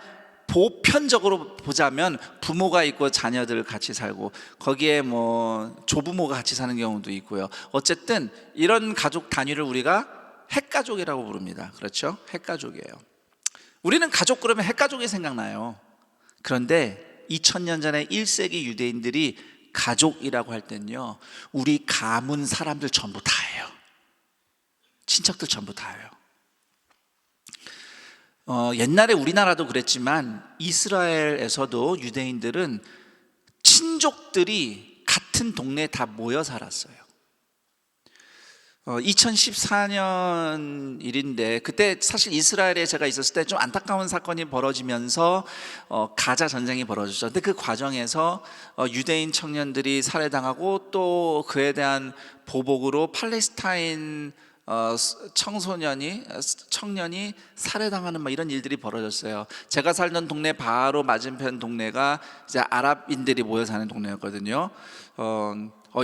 보편적으로 보자면 부모가 있고 자녀들 같이 살고, 거기에 뭐 조부모가 같이 사는 경우도 있고요. 어쨌든 이런 가족 단위를 우리가 핵가족이라고 부릅니다. 그렇죠? 핵가족이에요. 우리는 가족 그러면 핵가족이 생각나요. 그런데 2000년 전에 1세기 유대인들이 가족이라고 할 때는요, 우리 가문 사람들 전부 다예요. 친척들 전부 다예요. 옛날에 우리나라도 그랬지만 이스라엘에서도 유대인들은 친족들이 같은 동네에 다 모여 살았어요. 2014년 일인데 그때 사실 이스라엘에 제가 있었을 때 좀 안타까운 사건이 벌어지면서 가자 전쟁이 벌어졌죠. 근데 그 과정에서 유대인 청년들이 살해당하고 또 그에 대한 보복으로 팔레스타인 청년이 살해당하는 이런 일들이 벌어졌어요. 제가 살던 동네 바로 맞은편 동네가 이제 아랍인들이 모여 사는 동네였거든요.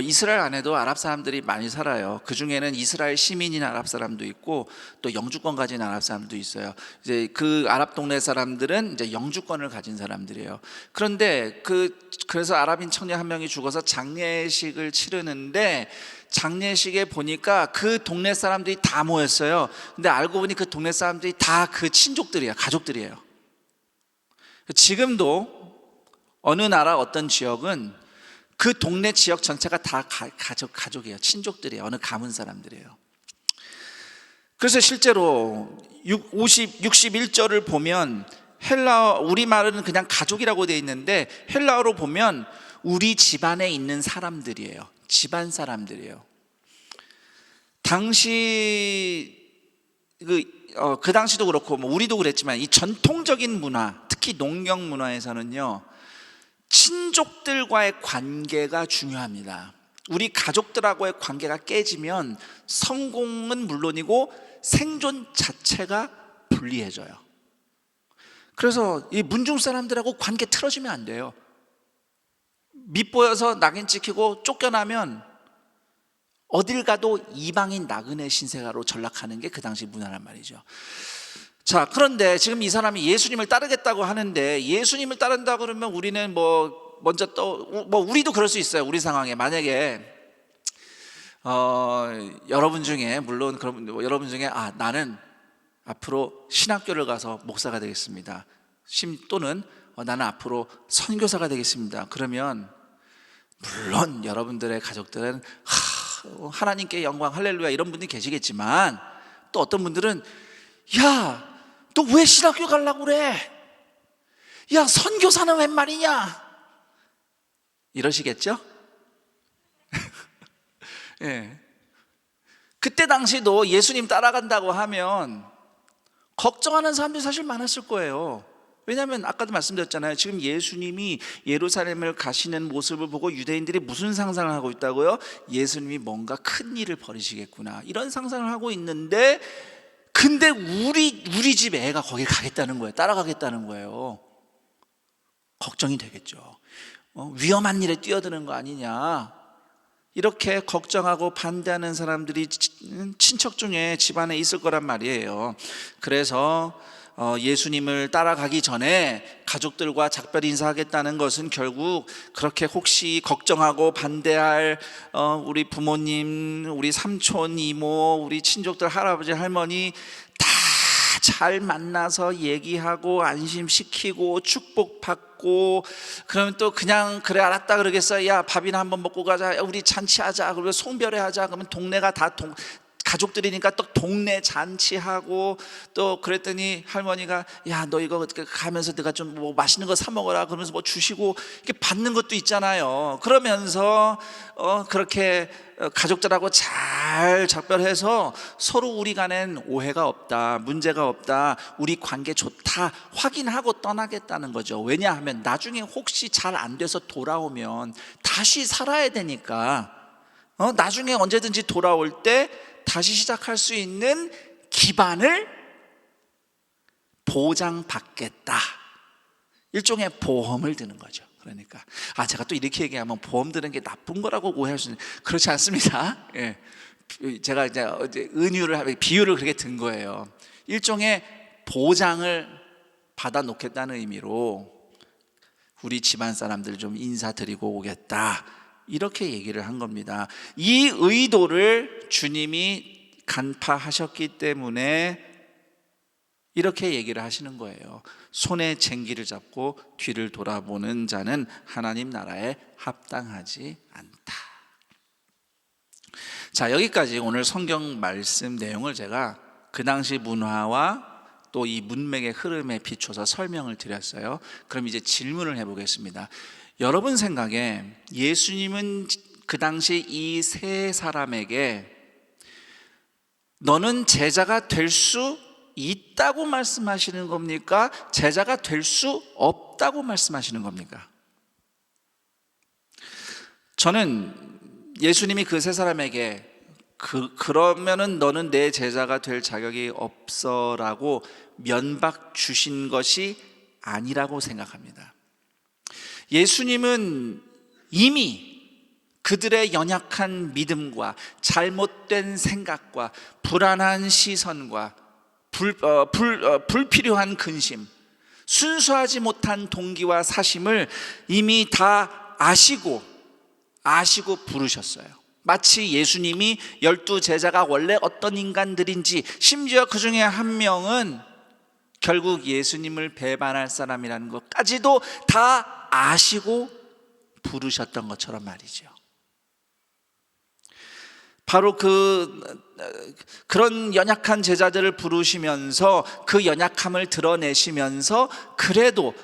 이스라엘 안에도 아랍 사람들이 많이 살아요. 그 중에는 이스라엘 시민인 아랍 사람도 있고 또 영주권 가진 아랍 사람도 있어요. 이제 그 아랍 동네 사람들은 이제 영주권을 가진 사람들이에요. 그런데 그래서 아랍인 청년 한 명이 죽어서 장례식을 치르는데 장례식에 보니까 그 동네 사람들이 다 모였어요. 근데 알고 보니 그 동네 사람들이 다 그 친족들이에요. 가족들이에요. 지금도 어느 나라 어떤 지역은 그 동네 지역 전체가 다 가족이에요. 친족들이에요. 어느 가문 사람들이에요. 그래서 실제로 61절을 보면 우리말은 그냥 가족이라고 되어 있는데 헬라어로 보면 우리 집안에 있는 사람들이에요. 집안 사람들이에요. 당시 그 당시도 그렇고 우리도 그랬지만 이 전통적인 문화, 특히 농경 문화에서는요, 친족들과의 관계가 중요합니다. 우리 가족들하고의 관계가 깨지면 성공은 물론이고 생존 자체가 불리해져요. 그래서 이 문중 사람들하고 관계 틀어지면 안 돼요. 밑보여서 낙인 찍히고 쫓겨나면 어딜 가도 이방인 나그네 신세가로 전락하는 게 그 당시 문화란 말이죠. 자, 그런데 지금 이 사람이 예수님을 따르겠다고 하는데 예수님을 따른다 그러면 우리는 먼저 우리도 그럴 수 있어요. 우리 상황에 만약에 여러분 중에 물론 여러분 중에 나는 앞으로 신학교를 가서 목사가 되겠습니다. 또는 나는 앞으로 선교사가 되겠습니다. 그러면 물론 여러분들의 가족들은 하나님께 영광 할렐루야 이런 분들이 계시겠지만 또 어떤 분들은 야, 너 왜 신학교 가려고 그래? 야, 선교사는 웬 말이냐? 이러시겠죠? 예. 그때 당시도 예수님 따라간다고 하면 걱정하는 사람들이 사실 많았을 거예요. 왜냐하면 아까도 말씀드렸잖아요. 지금 예수님이 예루살렘을 가시는 모습을 보고 유대인들이 무슨 상상을 하고 있다고요? 예수님이 뭔가 큰 일을 벌이시겠구나 이런 상상을 하고 있는데 근데 우리 집 애가 거기 가겠다는 거예요. 따라가겠다는 거예요. 걱정이 되겠죠. 위험한 일에 뛰어드는 거 아니냐 이렇게 걱정하고 반대하는 사람들이 친척 중에 집안에 있을 거란 말이에요. 그래서 예수님을 따라가기 전에 가족들과 작별 인사하겠다는 것은 결국 그렇게 혹시 걱정하고 반대할 우리 부모님, 우리 삼촌, 이모, 우리 친족들, 할아버지, 할머니 다 잘 만나서 얘기하고 안심시키고 축복받고 그러면 또 그냥 그래 알았다 그러겠어요. 야, 밥이나 한번 먹고 가자. 야, 우리 잔치하자. 그러면 송별회 하자. 그러면 동네가 다 가족들이니까 또 동네 잔치하고 또 그랬더니 할머니가 야, 너 이거 가면서 내가 좀 뭐 맛있는 거 사 먹어라 그러면서 뭐 주시고 이렇게 받는 것도 있잖아요. 그러면서 그렇게 가족들하고 잘 작별해서 서로 우리 간엔 오해가 없다, 문제가 없다, 우리 관계 좋다 확인하고 떠나겠다는 거죠. 왜냐하면 나중에 혹시 잘 안 돼서 돌아오면 다시 살아야 되니까 나중에 언제든지 돌아올 때 다시 시작할 수 있는 기반을 보장받겠다. 일종의 보험을 드는 거죠. 그러니까 제가 또 이렇게 얘기하면 보험 드는 게 나쁜 거라고 오해할 수 있는 그렇지 않습니다. 예. 제가 이제 비유를 그렇게 든 거예요. 일종의 보장을 받아 놓겠다는 의미로 우리 집안 사람들 좀 인사드리고 오겠다. 이렇게 얘기를 한 겁니다. 이 의도를 주님이 간파하셨기 때문에 이렇게 얘기를 하시는 거예요. 손에 쟁기를 잡고 뒤를 돌아보는 자는 하나님 나라에 합당하지 않다. 자, 여기까지 오늘 성경 말씀 내용을 제가 그 당시 문화와 또 이 문맥의 흐름에 비춰서 설명을 드렸어요. 그럼 이제 질문을 해보겠습니다. 여러분 생각에 예수님은 그 당시 이 세 사람에게 너는 제자가 될 수 있다고 말씀하시는 겁니까? 제자가 될 수 없다고 말씀하시는 겁니까? 저는 예수님이 그 세 사람에게 그러면은 너는 내 제자가 될 자격이 없어라고 면박 주신 것이 아니라고 생각합니다. 예수님은 이미 그들의 연약한 믿음과 잘못된 생각과 불안한 시선과 불필요한 근심, 순수하지 못한 동기와 사심을 이미 다 아시고 부르셨어요. 마치 예수님이 12 제자가 원래 어떤 인간들인지, 심지어 그 중에 한 명은 결국 예수님을 배반할 사람이라는 것까지도 다 아시고 부르셨던 것처럼 말이죠. 바로 그런 연약한 제자들을 부르시면서 그 연약함을 드러내시면서 그래도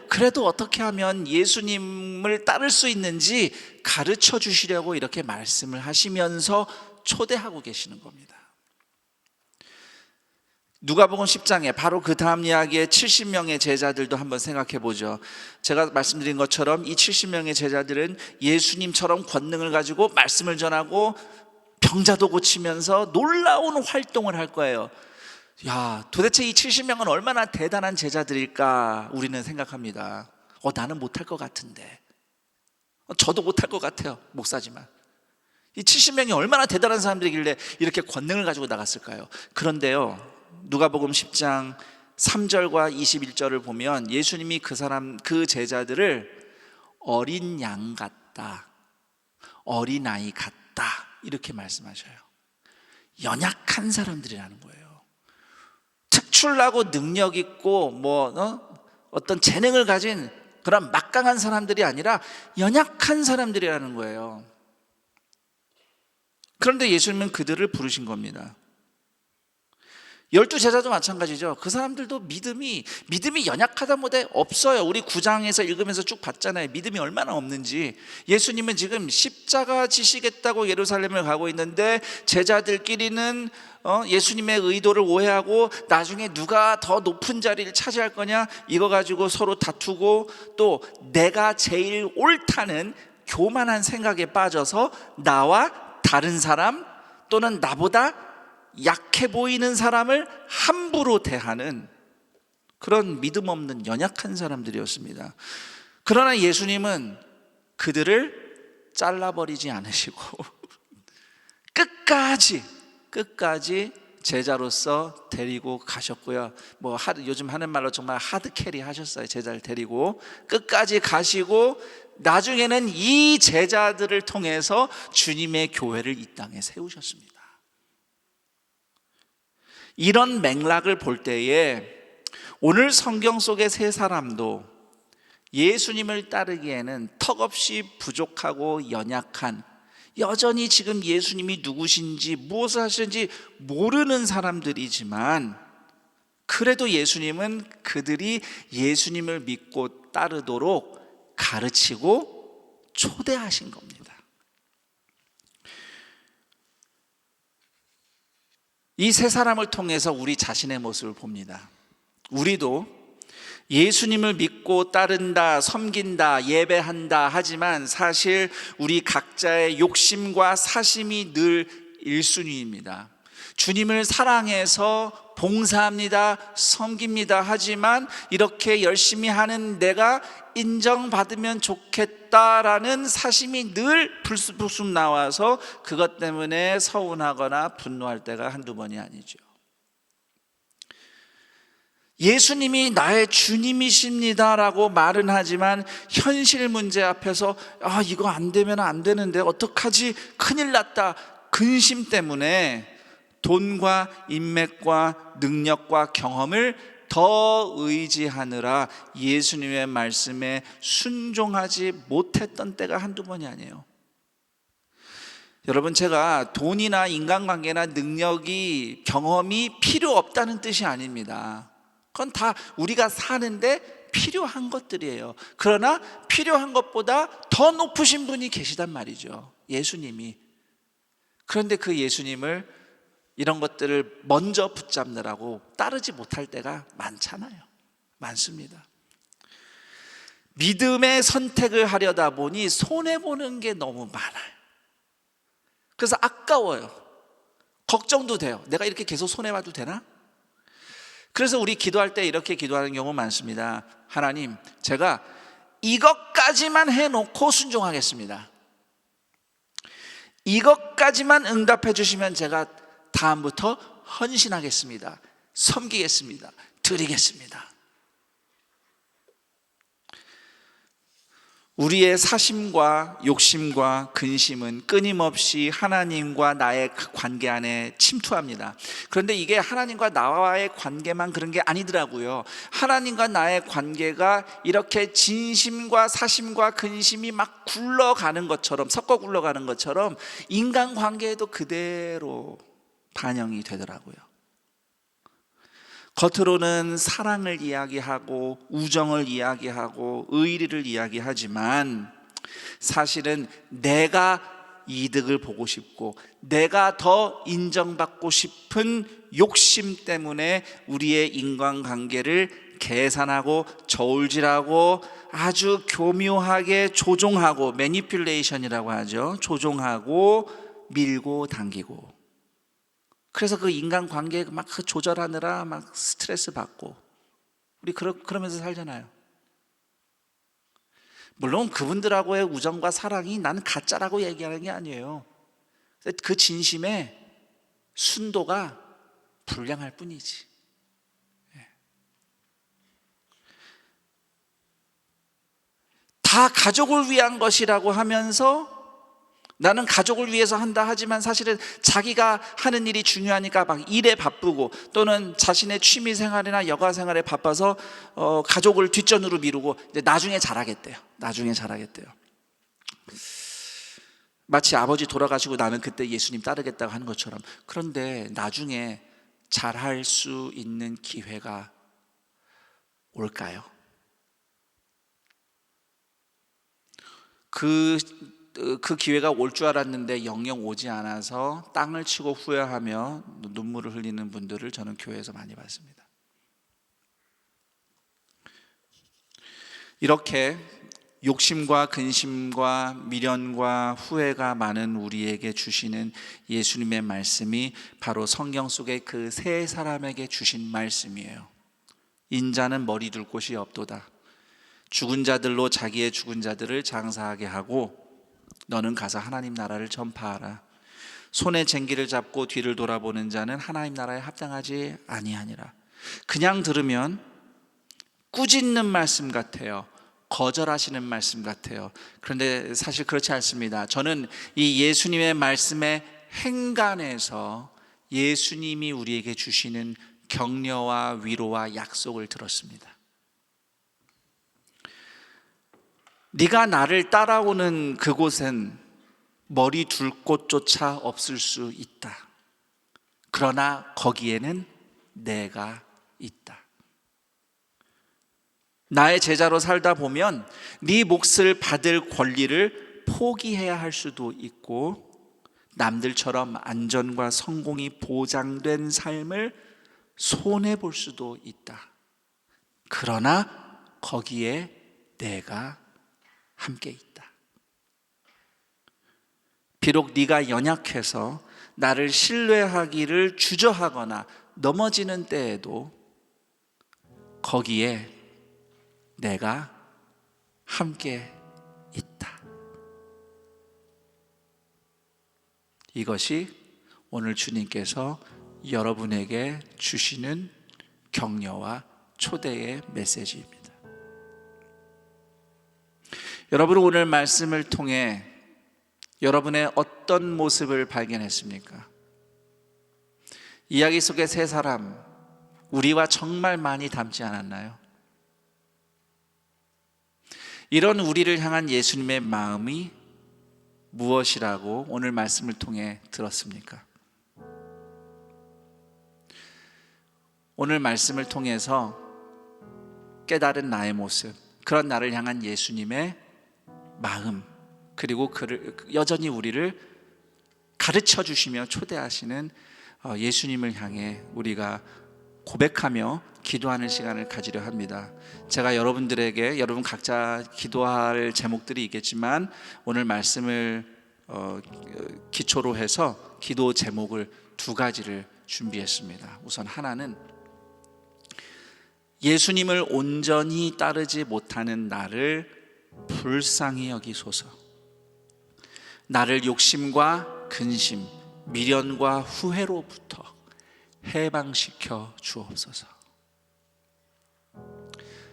어떻게 하면 예수님을 따를 수 있는지 가르쳐 주시려고 이렇게 말씀을 하시면서 초대하고 계시는 겁니다. 누가복음 10장에 바로 그 다음 이야기의 70명의 제자들도 한번 생각해 보죠. 제가 말씀드린 것처럼 이 70명의 제자들은 예수님처럼 권능을 가지고 말씀을 전하고 병자도 고치면서 놀라운 활동을 할 거예요. 야, 도대체 이 70명은 얼마나 대단한 제자들일까 우리는 생각합니다. 나는 못할 것 같은데, 저도 못할 것 같아요, 목사지만. 이 70명이 얼마나 대단한 사람들이길래 이렇게 권능을 가지고 나갔을까요? 그런데요, 누가복음 10장 3절과 21절을 보면 예수님이 그 제자들을 어린 양 같다, 어린아이 같다 이렇게 말씀하셔요. 연약한 사람들이라는 거예요. 특출나고 능력 있고 어떤 재능을 가진 그런 막강한 사람들이 아니라 연약한 사람들이라는 거예요. 그런데 예수님은 그들을 부르신 겁니다. 12 제자도 마찬가지죠. 그 사람들도 믿음이 연약하다 못해 없어요. 우리 9장에서 읽으면서 쭉 봤잖아요. 믿음이 얼마나 없는지. 예수님은 지금 십자가 지시겠다고 예루살렘을 가고 있는데 제자들끼리는 예수님의 의도를 오해하고 나중에 누가 더 높은 자리를 차지할 거냐 이거 가지고 서로 다투고, 또 내가 제일 옳다는 교만한 생각에 빠져서 나와 다른 사람 또는 나보다 약해 보이는 사람을 함부로 대하는 그런 믿음 없는 연약한 사람들이었습니다. 그러나 예수님은 그들을 잘라버리지 않으시고 끝까지 제자로서 데리고 가셨고요. 요즘 하는 말로 정말 하드캐리 하셨어요. 제자를 데리고 끝까지 가시고 나중에는 이 제자들을 통해서 주님의 교회를 이 땅에 세우셨습니다. 이런 맥락을 볼 때에 오늘 성경 속의 세 사람도 예수님을 따르기에는 턱없이 부족하고 연약한, 여전히 지금 예수님이 누구신지 무엇을 하시는지 모르는 사람들이지만, 그래도 예수님은 그들이 예수님을 믿고 따르도록 가르치고 초대하신 겁니다. 이 세 사람을 통해서 우리 자신의 모습을 봅니다. 우리도 예수님을 믿고 따른다, 섬긴다, 예배한다 하지만 사실 우리 각자의 욕심과 사심이 늘 1순위입니다. 주님을 사랑해서 봉사합니다, 섬깁니다 하지만 이렇게 열심히 하는 내가 인정받으면 좋겠다라는 사심이 늘 불쑥불쑥 나와서 그것 때문에 서운하거나 분노할 때가 한두 번이 아니죠. 예수님이 나의 주님이십니다라고 말은 하지만 현실 문제 앞에서 이거 안 되면 안 되는데 어떡하지, 큰일 났다, 근심 때문에 돈과 인맥과 능력과 경험을 더 의지하느라 예수님의 말씀에 순종하지 못했던 때가 한두 번이 아니에요. 여러분, 제가 돈이나 인간관계나 능력이, 경험이 필요 없다는 뜻이 아닙니다. 그건 다 우리가 사는데 필요한 것들이에요. 그러나 필요한 것보다 더 높으신 분이 계시단 말이죠, 예수님이. 그런데 그 예수님을 이런 것들을 먼저 붙잡느라고 따르지 못할 때가 많잖아요. 많습니다. 믿음의 선택을 하려다 보니 손해보는 게 너무 많아요. 그래서 아까워요. 걱정도 돼요. 내가 이렇게 계속 손해봐도 되나? 그래서 우리 기도할 때 이렇게 기도하는 경우 많습니다. 하나님, 제가 이것까지만 해놓고 순종하겠습니다. 이것까지만 응답해 주시면 제가 다음부터 헌신하겠습니다. 섬기겠습니다. 드리겠습니다. 우리의 사심과 욕심과 근심은 끊임없이 하나님과 나의 관계 안에 침투합니다. 그런데 이게 하나님과 나와의 관계만 그런 게 아니더라고요. 하나님과 나의 관계가 이렇게 진심과 사심과 근심이 막 굴러가는 것처럼, 섞어 굴러가는 것처럼 인간관계에도 그대로 반영이 되더라고요. 겉으로는 사랑을 이야기하고 우정을 이야기하고 의리를 이야기하지만 사실은 내가 이득을 보고 싶고 내가 더 인정받고 싶은 욕심 때문에 우리의 인간관계를 계산하고 저울질하고 아주 교묘하게 조종하고, 매니퓰레이션이라고 하죠. 조종하고 밀고 당기고, 그래서 그 인간관계 막 조절하느라 막 스트레스 받고 우리 그러면서 살잖아요. 물론 그분들하고의 우정과 사랑이 나는 가짜라고 얘기하는 게 아니에요. 그 진심의 순도가 불량할 뿐이지. 다 가족을 위한 것이라고 하면서 나는 가족을 위해서 한다 하지만 사실은 자기가 하는 일이 중요하니까 막 일에 바쁘고 또는 자신의 취미 생활이나 여가 생활에 바빠서 가족을 뒷전으로 미루고 이제 나중에 잘하겠대요. 마치 아버지 돌아가시고 나는 그때 예수님 따르겠다고 하는 것처럼. 그런데 나중에 잘할 수 있는 기회가 올까요? 그 기회가 올 줄 알았는데 영영 오지 않아서 땅을 치고 후회하며 눈물을 흘리는 분들을 저는 교회에서 많이 봤습니다. 이렇게 욕심과 근심과 미련과 후회가 많은 우리에게 주시는 예수님의 말씀이 바로 성경 속의 그 세 사람에게 주신 말씀이에요. 인자는 머리 둘 곳이 없도다. 죽은 자들로 자기의 죽은 자들을 장사하게 하고 너는 가서 하나님 나라를 전파하라. 손에 쟁기를 잡고 뒤를 돌아보는 자는 하나님 나라에 합당하지 아니하니라. 그냥 들으면 꾸짖는 말씀 같아요. 거절하시는 말씀 같아요. 그런데 사실 그렇지 않습니다. 저는 이 예수님의 말씀의 행간에서 예수님이 우리에게 주시는 격려와 위로와 약속을 들었습니다. 네가 나를 따라오는 그곳엔 머리 둘 곳조차 없을 수 있다. 그러나 거기에는 내가 있다. 나의 제자로 살다 보면 네 몫을 받을 권리를 포기해야 할 수도 있고 남들처럼 안전과 성공이 보장된 삶을 손해볼 수도 있다. 그러나 거기에 내가 함께 있다. 비록 네가 연약해서 나를 신뢰하기를 주저하거나 넘어지는 때에도 거기에 내가 함께 있다. 이것이 오늘 주님께서 여러분에게 주시는 격려와 초대의 메시지입니다. 여러분은 오늘 말씀을 통해 여러분의 어떤 모습을 발견했습니까? 이야기 속의 세 사람, 우리와 정말 많이 닮지 않았나요? 이런 우리를 향한 예수님의 마음이 무엇이라고 오늘 말씀을 통해 들었습니까? 오늘 말씀을 통해서 깨달은 나의 모습, 그런 나를 향한 예수님의 마음, 그리고 그를 여전히 우리를 가르쳐 주시며 초대하시는 예수님을 향해 우리가 고백하며 기도하는 시간을 가지려 합니다. 제가 여러분들에게 여러분 각자 기도할 제목들이 있겠지만 오늘 말씀을 기초로 해서 기도 제목을 두 가지를 준비했습니다. 우선 하나는 예수님을 온전히 따르지 못하는 나를 불쌍히 여기소서. 나를 욕심과 근심, 미련과 후회로부터 해방시켜 주옵소서.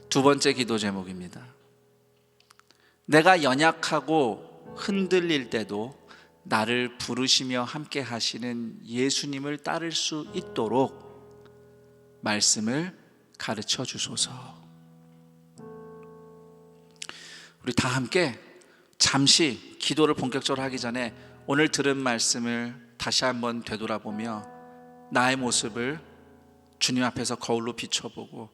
두 번째 기도 제목입니다. 내가 연약하고 흔들릴 때도 나를 부르시며 함께 하시는 예수님을 따를 수 있도록 말씀을 가르쳐 주소서. 우리 다 함께 잠시 기도를 본격적으로 하기 전에 오늘 들은 말씀을 다시 한번 되돌아보며 나의 모습을 주님 앞에서 거울로 비춰보고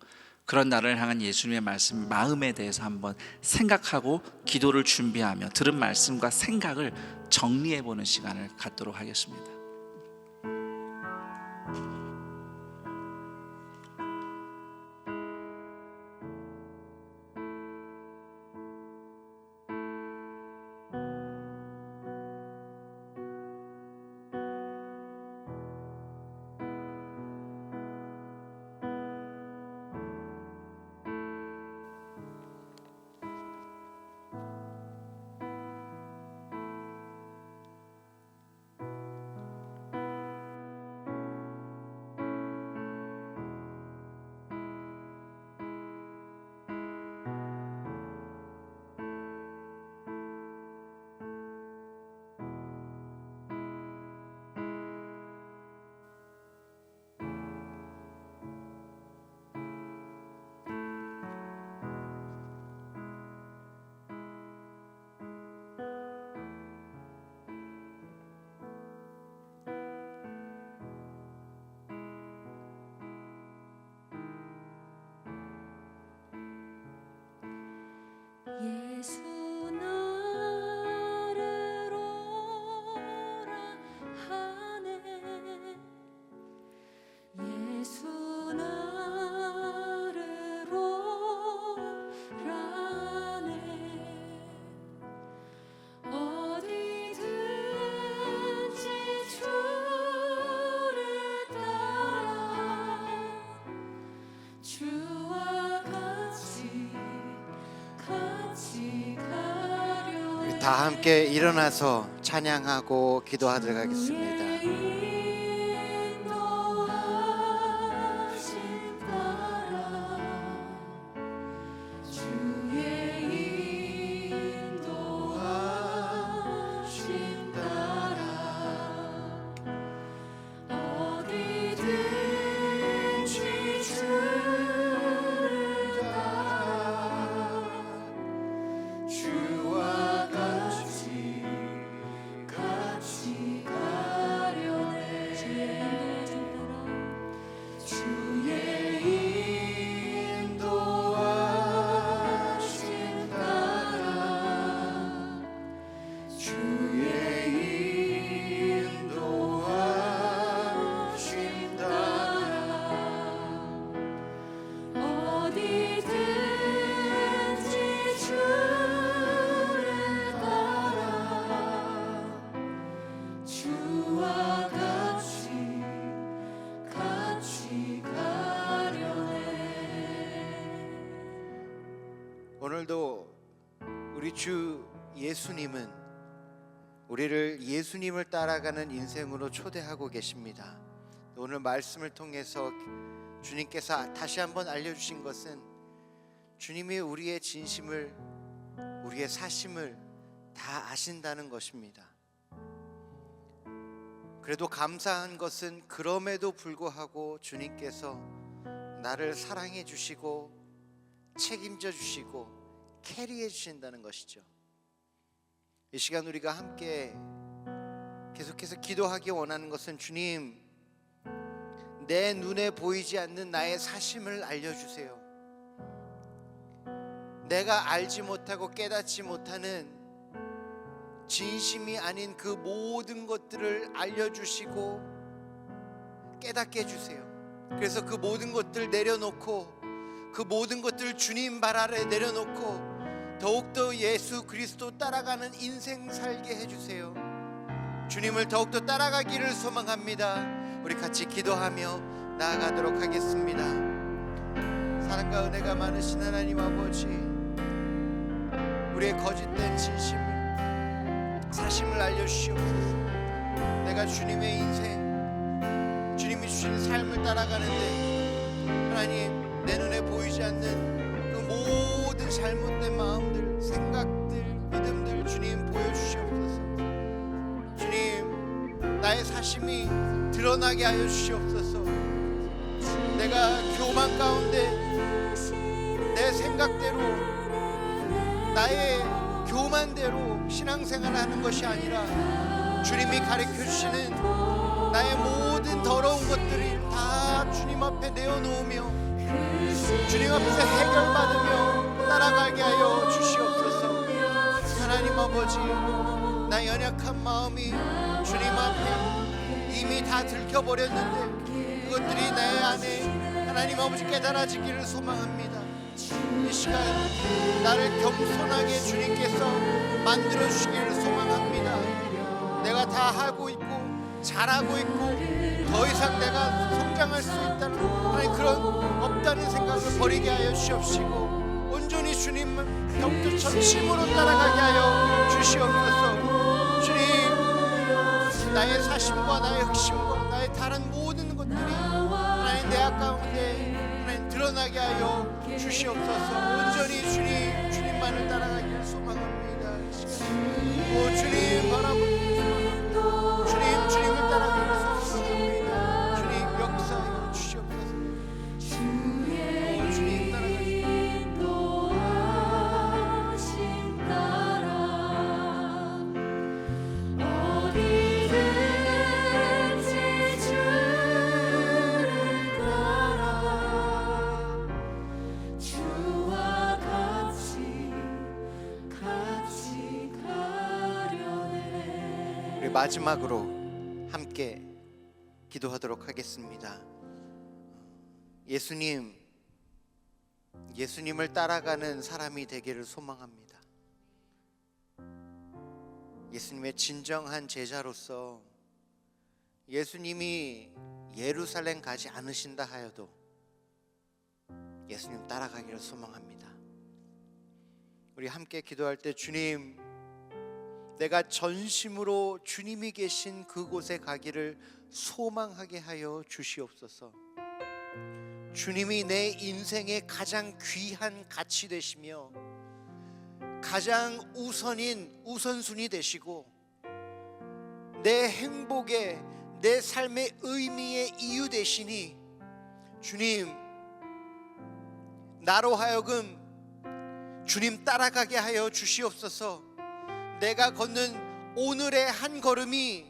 그런 나를 향한 예수님의 말씀, 마음에 대해서 한번 생각하고 기도를 준비하며 들은 말씀과 생각을 정리해보는 시간을 갖도록 하겠습니다. 예수 나를 오라 하네. 예수 나를 오라네. 어디든지 주를 따라 주와 같이 가려네. 다 함께 일어나서 찬양하고 기도하도록 하겠습니다. 인도하심 따라 주의 인도하심 따라 어디든지 주를 따라 주와 같이 가려네. 주의 인도하심 따라 주의 인도하심 따라 어디든지 주를 따라 주와 같이 가려네. 오늘도 우리 주 예수님은 우리를 예수님을 따라가는 인생으로 초대하고 계십니다. 오늘 말씀을 통해서 주님께서 다시 한번 알려주신 것은 주님이 우리의 진심을, 우리의 사심을 다 아신다는 것입니다. 그래도 감사한 것은 그럼에도 불구하고 주님께서 나를 사랑해 주시고 책임져 주시고 캐리해 주신다는 것이죠. 이 시간 우리가 함께 계속해서 기도하기 원하는 것은 주님, 내 눈에 보이지 않는 나의 사심을 알려주세요. 내가 알지 못하고 깨닫지 못하는 진심이 아닌 그 모든 것들을 알려주시고 깨닫게 해주세요. 그래서 그 모든 것들 내려놓고, 그 모든 것들 주님 발 아래 내려놓고 더욱더 예수 그리스도 따라가는 인생 살게 해주세요. 주님을 더욱더 따라가기를 소망합니다. 우리 같이 기도하며 나아가도록 하겠습니다. 사랑과 은혜가 많으신 하나님 아버지, 우리의 거짓된 진심을, 사심을 알려주시옵소서. 내가 주님의 인생, 주님이 주신 삶을 따라가는데 하나님, 내 눈에 보이지 않는 그 모든 잘못된 마음들, 생각들, 믿음들 주님 보여주시옵소서. 주님, 나의 사심이 드러나게 하여 주시옵소서. 내가 교만 가운데 내 생각대로, 나의 교만대로 신앙생활을 하는 것이 아니라 주님이 가르쳐 주시는 나의 모든 더러운 것들이 다 주님 앞에 내어놓으며 주님 앞에서 해결받으며 따라가게 하여 주시옵소서. 하나님 아버지, 나 연약한 마음이 주님 앞에 이미 다 들켜버렸는데 그것들이 내 안에 하나님 아버지 깨달아지기를 소망합니다. 이 시간 나를 겸손하게 주님께서 만들어 주시기를 소망합니다. 내가 다 하고 있고 잘하고 있고 더 이상 내가 성장할 수 있다는 아니 그런 없다는 생각을 버리게 하여 주시옵시고 온전히 주님을 더욱더 전심으로 따라가게 하여 주시옵소서. 주님, 나의 사심과 나의 흑심과 나의 다른 모든 것들이 하나님 내 가운데 하나님 드러나게 하여 주시옵소서. 온전히 주님만을 따라가기를 소망합니다. 오 주님 바라보는 주님을 따라가기를 소망합니다. 주님 역사하여 주시옵소서. 오 주님 따라가기를 우리 마지막으로 함께 기도하도록 하겠습니다. 예수님을 따라가는 사람이 되기를 소망합니다. 예수님의 진정한 제자로서 예수님이 예루살렘 가지 않으신다 하여도 예수님 따라가기를 소망합니다. 우리 함께 기도할 때 주님, 내가 전심으로 주님이 계신 그곳에 가기를 소망하게 하여 주시옵소서. 주님이 내 인생의 가장 귀한 가치 되시며 가장 우선순위 되시고 내 행복의, 내 삶의 의미의 이유 되시니 주님, 나로 하여금 주님 따라가게 하여 주시옵소서. 내가 걷는 오늘의 한 걸음이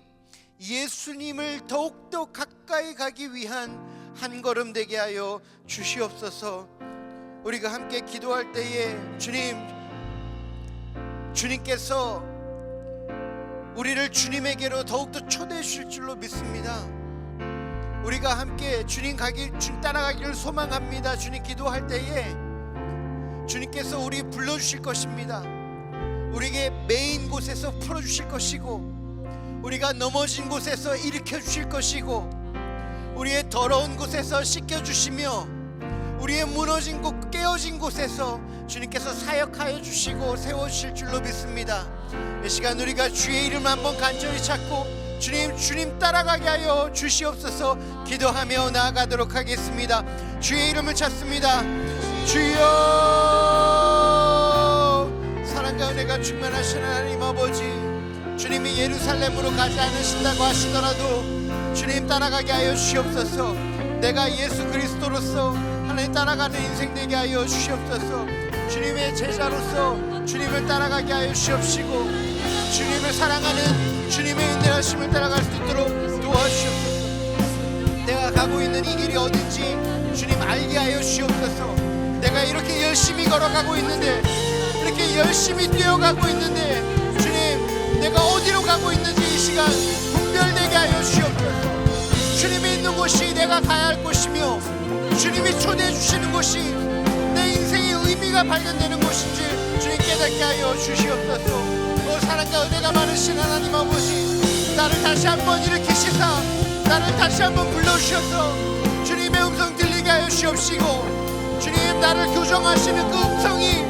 예수님을 더욱더 가까이 가기 위한 한 걸음 되게 하여 주시옵소서. 우리가 함께 기도할 때에 주님께서 우리를 주님에게로 더욱더 초대해 주실 줄로 믿습니다. 우리가 함께 주님 따라가기를 소망합니다. 주님 기도할 때에 주님께서 우리 불러주실 것입니다. 우리에게 메인 곳에서 풀어주실 것이고 우리가 넘어진 곳에서 일으켜 주실 것이고 우리의 더러운 곳에서 씻겨주시며 우리의 무너진 곳, 깨어진 곳에서 주님께서 사역하여 주시고 세워주실 줄로 믿습니다. 이 시간 우리가 주의 이름 한번 간절히 찾고 주님 따라가게 하여 주시옵소서. 기도하며 나아가도록 하겠습니다. 주의 이름을 찾습니다. 주여, 사랑과 은혜가 충만하신 하나님 아버지, 주님이 예루살렘으로 가지 않으신다고 하시더라도 주님 따라가게 하여 주시옵소서. 내가 예수 그리스도로서 하나님 따라가는 인생 되게 하여 주시옵소서. 주님의 제자로서 주님을 따라가게 하여 주시옵시고 주님을 사랑하는 주님의 인내하심을 따라갈 수 있도록 도와주시옵소서. 내가 가고 있는 이 길이 어딘지 주님 알게 하여 주시옵소서. 내가 이렇게 열심히 걸어가고 있는데, 이렇게 열심히 뛰어가고 있는데 주님, 내가 어디로 가고 있는지 이 시간 분별되게 하여 주시옵소서. 주님이 있는 곳이 내가 가야 할 곳이며 주님이 초대해 주시는 곳이 내 인생의 의미가 발견되는 곳인지 주님 깨닫게 하여 주시옵소서. 사랑과 은혜가 많으신 하나님 아버지, 나를 다시 한번 일으키시사 나를 다시 한번 불러주셔서 주님의 음성 들리게 하여 주옵시고, 주님 나를 교정하시는 그 음성이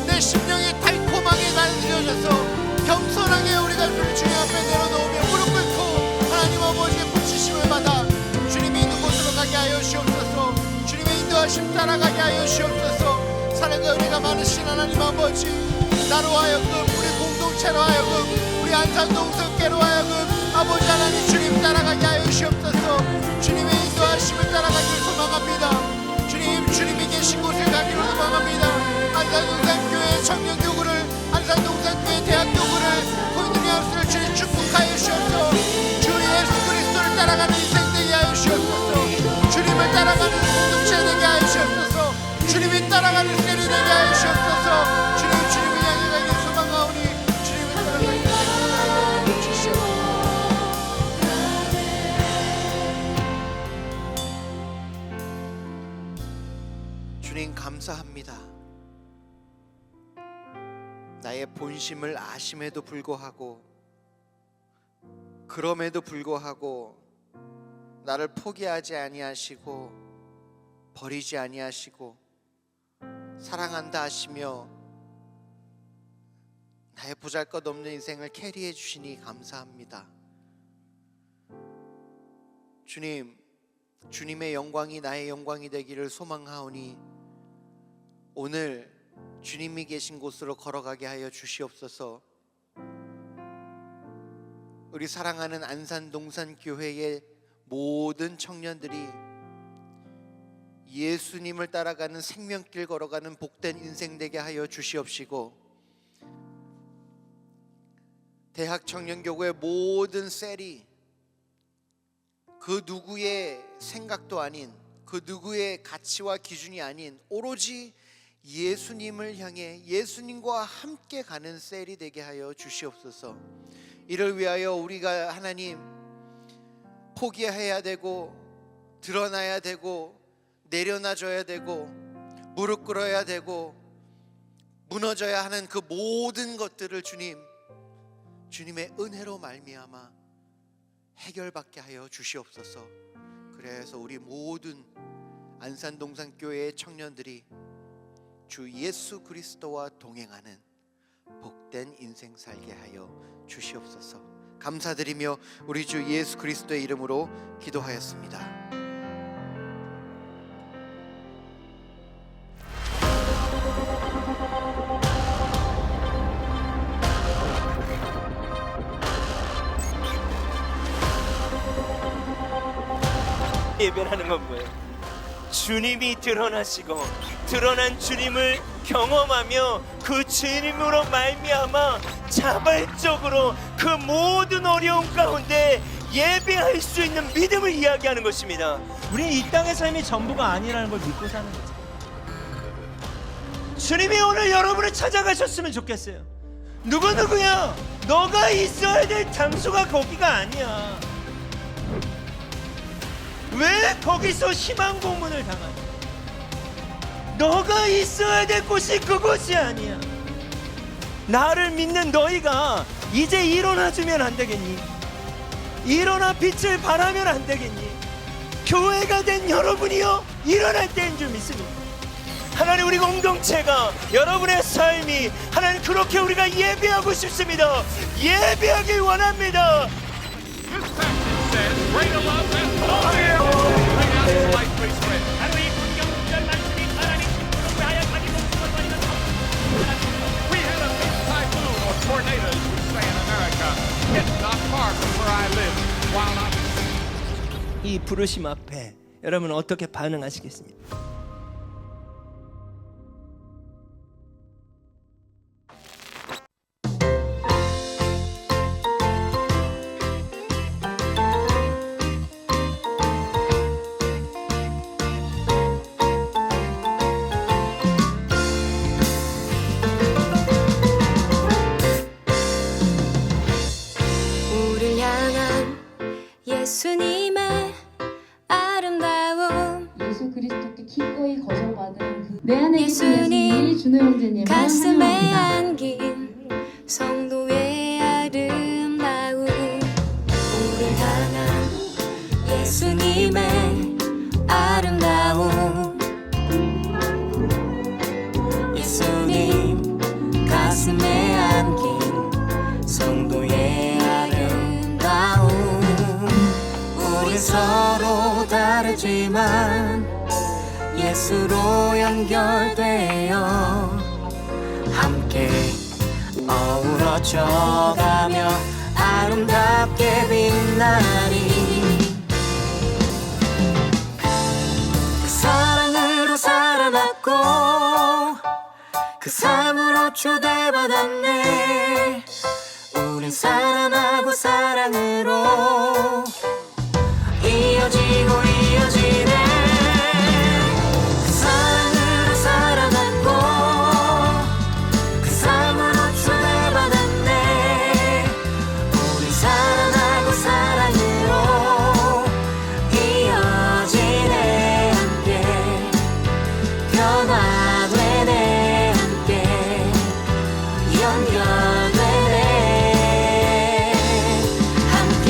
내 심령에 달콤하게 날려져서 겸손하게 우리가 주님 앞에 내려놓으며 무릎 꿇고 하나님 아버지의 붙이심을 받아 주님이 있는 곳으로 가게 하여 주옵소서. 주님의 인도하심 따라가게 하여 주옵소서. 사랑과 은혜가 많으신 하나님 아버지, 나로 하여금 우리 공동체로 하여금 우리 안산동성교로 하여금 아버지 하나님 주님 따라가게 하여 주옵소서. 주님의 인도하심을 따라가기를 소망합니다. 주님, 주님이 계신 곳을 가기를 소망합니다. 안산동산교회 청년교구를, 안산동산교회 대학교구를, 코이누리하우스를 주님 축복하여 주옵소서. 주 예수 그리스도를 따라가는 인생 되게 하여 주옵소서. 주님을 따라가는 공동체 되게 하여 주옵소서. 주님이 따라가는 세리 되게 하여 주옵소서. 주님을 향해 가기를 소망하오니 주님을 따라가는 인생 되게 하여 주시옵소서. 주님 감사합니다. 나의 본심을 아심에도 불구하고, 그럼에도 불구하고 나를 포기하지 아니하시고 버리지 아니하시고 사랑한다 하시며 나의 보잘것없는 인생을 캐리해 주시니 감사합니다. 주님, 주님의 영광이 나의 영광이 되기를 소망하오니 오늘 주님이 계신 곳으로 걸어가게 하여 주시옵소서. 우리 사랑하는 안산동산교회의 모든 청년들이 예수님을 따라가는 생명길 걸어가는 복된 인생 되게 하여 주시옵시고, 대학 청년교구의 모든 셀이 그 누구의 생각도 아닌, 그 누구의 가치와 기준이 아닌 오로지 예수님을 향해 예수님과 함께 가는 셀이 되게 하여 주시옵소서. 이를 위하여 우리가 하나님 포기해야 되고 드러나야 되고 내려놔줘야 되고 무릎 꿇어야 되고 무너져야 하는 그 모든 것들을 주님의 은혜로 말미암아 해결받게 하여 주시옵소서. 그래서 우리 모든 안산동산교회의 청년들이 주 예수 그리스도와 동행하는 복된 인생 살게 하여 주시옵소서. 감사드리며 우리 주 예수 그리스도의 이름으로 기도하였습니다. 예배라는 건 뭐예요? 주님이 드러나시고 드러난 주님을 경험하며 그 주님으로 말미암아 자발적으로 그 모든 어려움 가운데 예배할 수 있는 믿음을 이야기하는 것입니다. 우리는 이 땅의 삶이 전부가 아니라는 걸 믿고 사는 거죠. 주님이 오늘 여러분을 찾아가셨으면 좋겠어요. 누구야? 너가 있어야 될 장소가 거기가 아니야. 왜 거기서 희망 고문을 당하냐? 너가 있어야 될 곳이 그곳이 아니야. 나를 믿는 너희가 이제 일어나주면 안 되겠니? 일어나 빛을 발하면 안 되겠니? 교회가 된 여러분이요, 일어날 때인 줄 믿습니다. 하나님, 우리 공동체가, 여러분의 삶이 하나님 그렇게 우리가 예배하고 싶습니다. 예배하길 원합니다. 이 부르심 앞에 여러분 어떻게 반응하시겠습니까? 우릴 향한 예수님의 내 안에 예수님 준호 형제님 가슴에 안긴 성도의 아름다움 우리 향한 예수님의 아름다움 예수님 가슴에 안긴 성도의 아름다움 우리 서로 다르지만 예수로 연결되어 함께 어우러져가며 아름답게 빛나리 그 사랑으로 살아났고 그 삶으로 초대받았네 우린 사랑하고 사랑으로 이어지고 이어지네 그 사랑으로 살아났고 그 삶으로 초대받았네 우린 사랑하고 사랑으로 이어지네 함께 변화되네 함께 연결되네 함께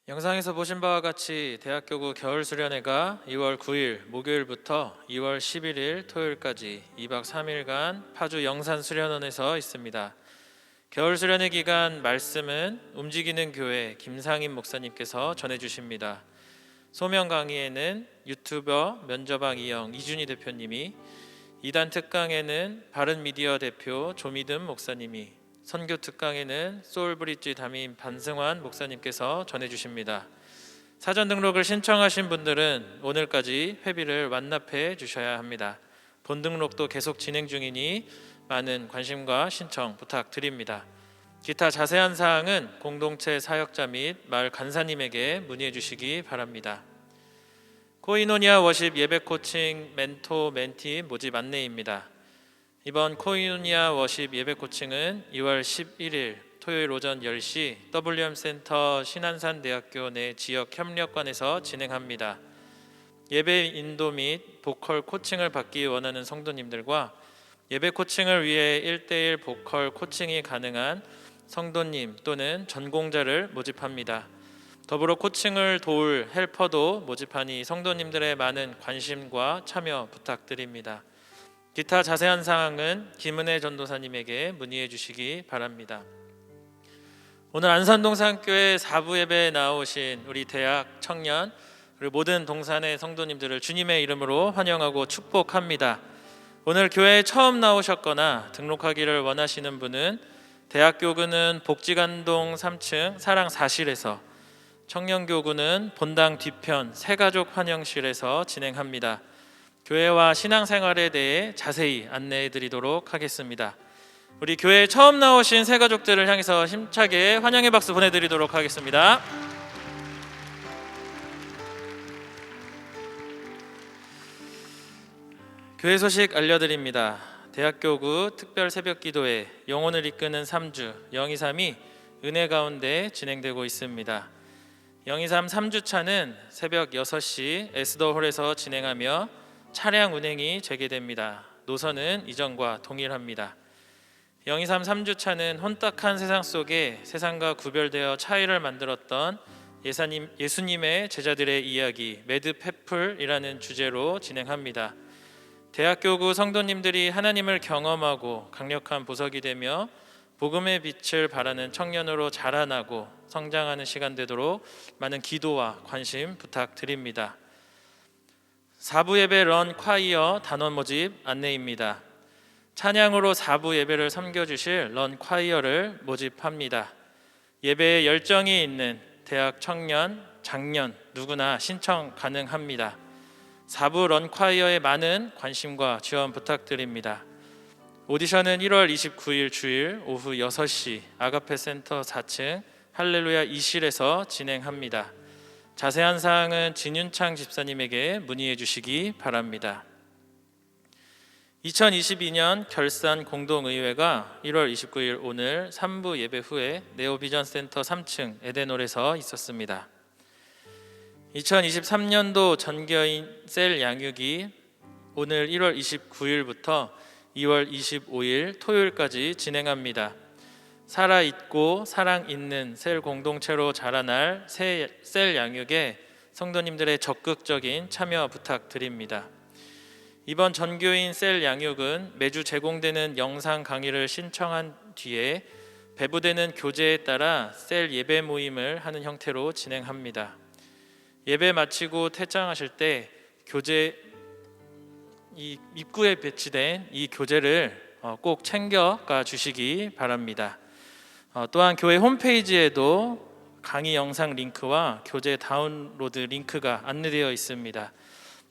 영상에서 보신 바와 같이 대학교구 겨울수련회가 2월 9일 목요일부터 2월 11일 토요일까지 2박 3일간 파주 영산수련원에서 있습니다. 겨울수련회 기간 말씀은 움직이는 교회 김상임 목사님께서 전해주십니다. 소명 강의에는 유튜버 면저방 이영 이준희 대표님이, 이단 특강에는 바른미디어 대표 조미듬 목사님이, 선교 특강에는 소울브릿지 담임 반승환 목사님께서 전해주십니다. 사전 등록을 신청하신 분들은 오늘까지 회비를 완납해 주셔야 합니다. 본 등록도 계속 진행 중이니 많은 관심과 신청 부탁드립니다. 기타 자세한 사항은 공동체 사역자 및 마을 간사님에게 문의해 주시기 바랍니다. 코이노니아 워십 예배 코칭 멘토 멘티 모집 안내입니다. 이번 코이노니아 워십 예배 코칭은 2월 11일 토요일 오전 10시 WM센터 신안산대학교 내 지역 협력관에서 진행합니다. 예배 인도 및 보컬 코칭을 받기 원하는 성도님들과 예배 코칭을 위해 1:1 보컬 코칭이 가능한 성도님 또는 전공자를 모집합니다. 더불어 코칭을 도울 헬퍼도 모집하니 성도님들의 많은 관심과 참여 부탁드립니다. 기타 자세한 사항은 김은혜 전도사님에게 문의해 주시기 바랍니다. 오늘 안산동산교회 4부 예배에 나오신 우리 대학 청년 그리고 모든 동산의 성도님들을 주님의 이름으로 환영하고 축복합니다. 오늘 교회에 처음 나오셨거나 등록하기를 원하시는 분은 대학교구는 복지관동 3층 사랑사실에서, 청년교구는 본당 뒤편 새가족 환영실에서 진행합니다. 교회와 신앙생활에 대해 자세히 안내해 드리도록 하겠습니다. 우리 교회에 처음 나오신 새가족들을 향해서 힘차게 환영의 박수 보내드리도록 하겠습니다. 교회 소식 알려드립니다. 대학교구 특별 새벽기도회 영혼을 이끄는 3주 영이삼이 은혜 가운데 진행되고 있습니다. 영이삼 3주차는 새벽 6시 에스더홀에서 진행하며 차량 운행이 재개됩니다. 노선은 이전과 동일합니다. 영이삼 3주차는 혼탁한 세상 속에 세상과 구별되어 차이를 만들었던 예수님의 제자들의 이야기 매드페플이라는 주제로 진행합니다. 대학교구 성도님들이 하나님을 경험하고 강력한 보석이 되며 복음의 빛을 바라는 청년으로 자라나고 성장하는 시간 되도록 많은 기도와 관심 부탁드립니다. 4부 예배 런 콰이어 단원 모집 안내입니다. 찬양으로 4부 예배를 섬겨주실 런 콰이어를 모집합니다. 예배에 열정이 있는 대학 청년, 장년 누구나 신청 가능합니다. 4부 런 콰이어에 많은 관심과 지원 부탁드립니다. 오디션은 1월 29일 주일 오후 6시 아가페 센터 4층 할렐루야 2실에서 진행합니다. 자세한 사항은 진윤창 집사님에게 문의해 주시기 바랍니다. 2022년 결산 공동의회가 1월 29일 오늘 3부 예배 후에 네오비전 센터 3층 에덴홀에서 있었습니다. 2023년도 전교인 셀 양육이 오늘 1월 29일부터 2월 25일 토요일까지 진행합니다. 살아있고 사랑 있는 셀 공동체로 자라날 셀 양육에 성도님들의 적극적인 참여 부탁드립니다. 이번 전교인 셀 양육은 매주 제공되는 영상 강의를 신청한 뒤에 배부되는 교재에 따라 셀 예배 모임을 하는 형태로 진행합니다. 예배 마치고 퇴장하실 때 교재 이 입구에 배치된 이 교재를 꼭 챙겨가 주시기 바랍니다. 또한 교회 홈페이지에도 강의 영상 링크와 교재 다운로드 링크가 안내되어 있습니다.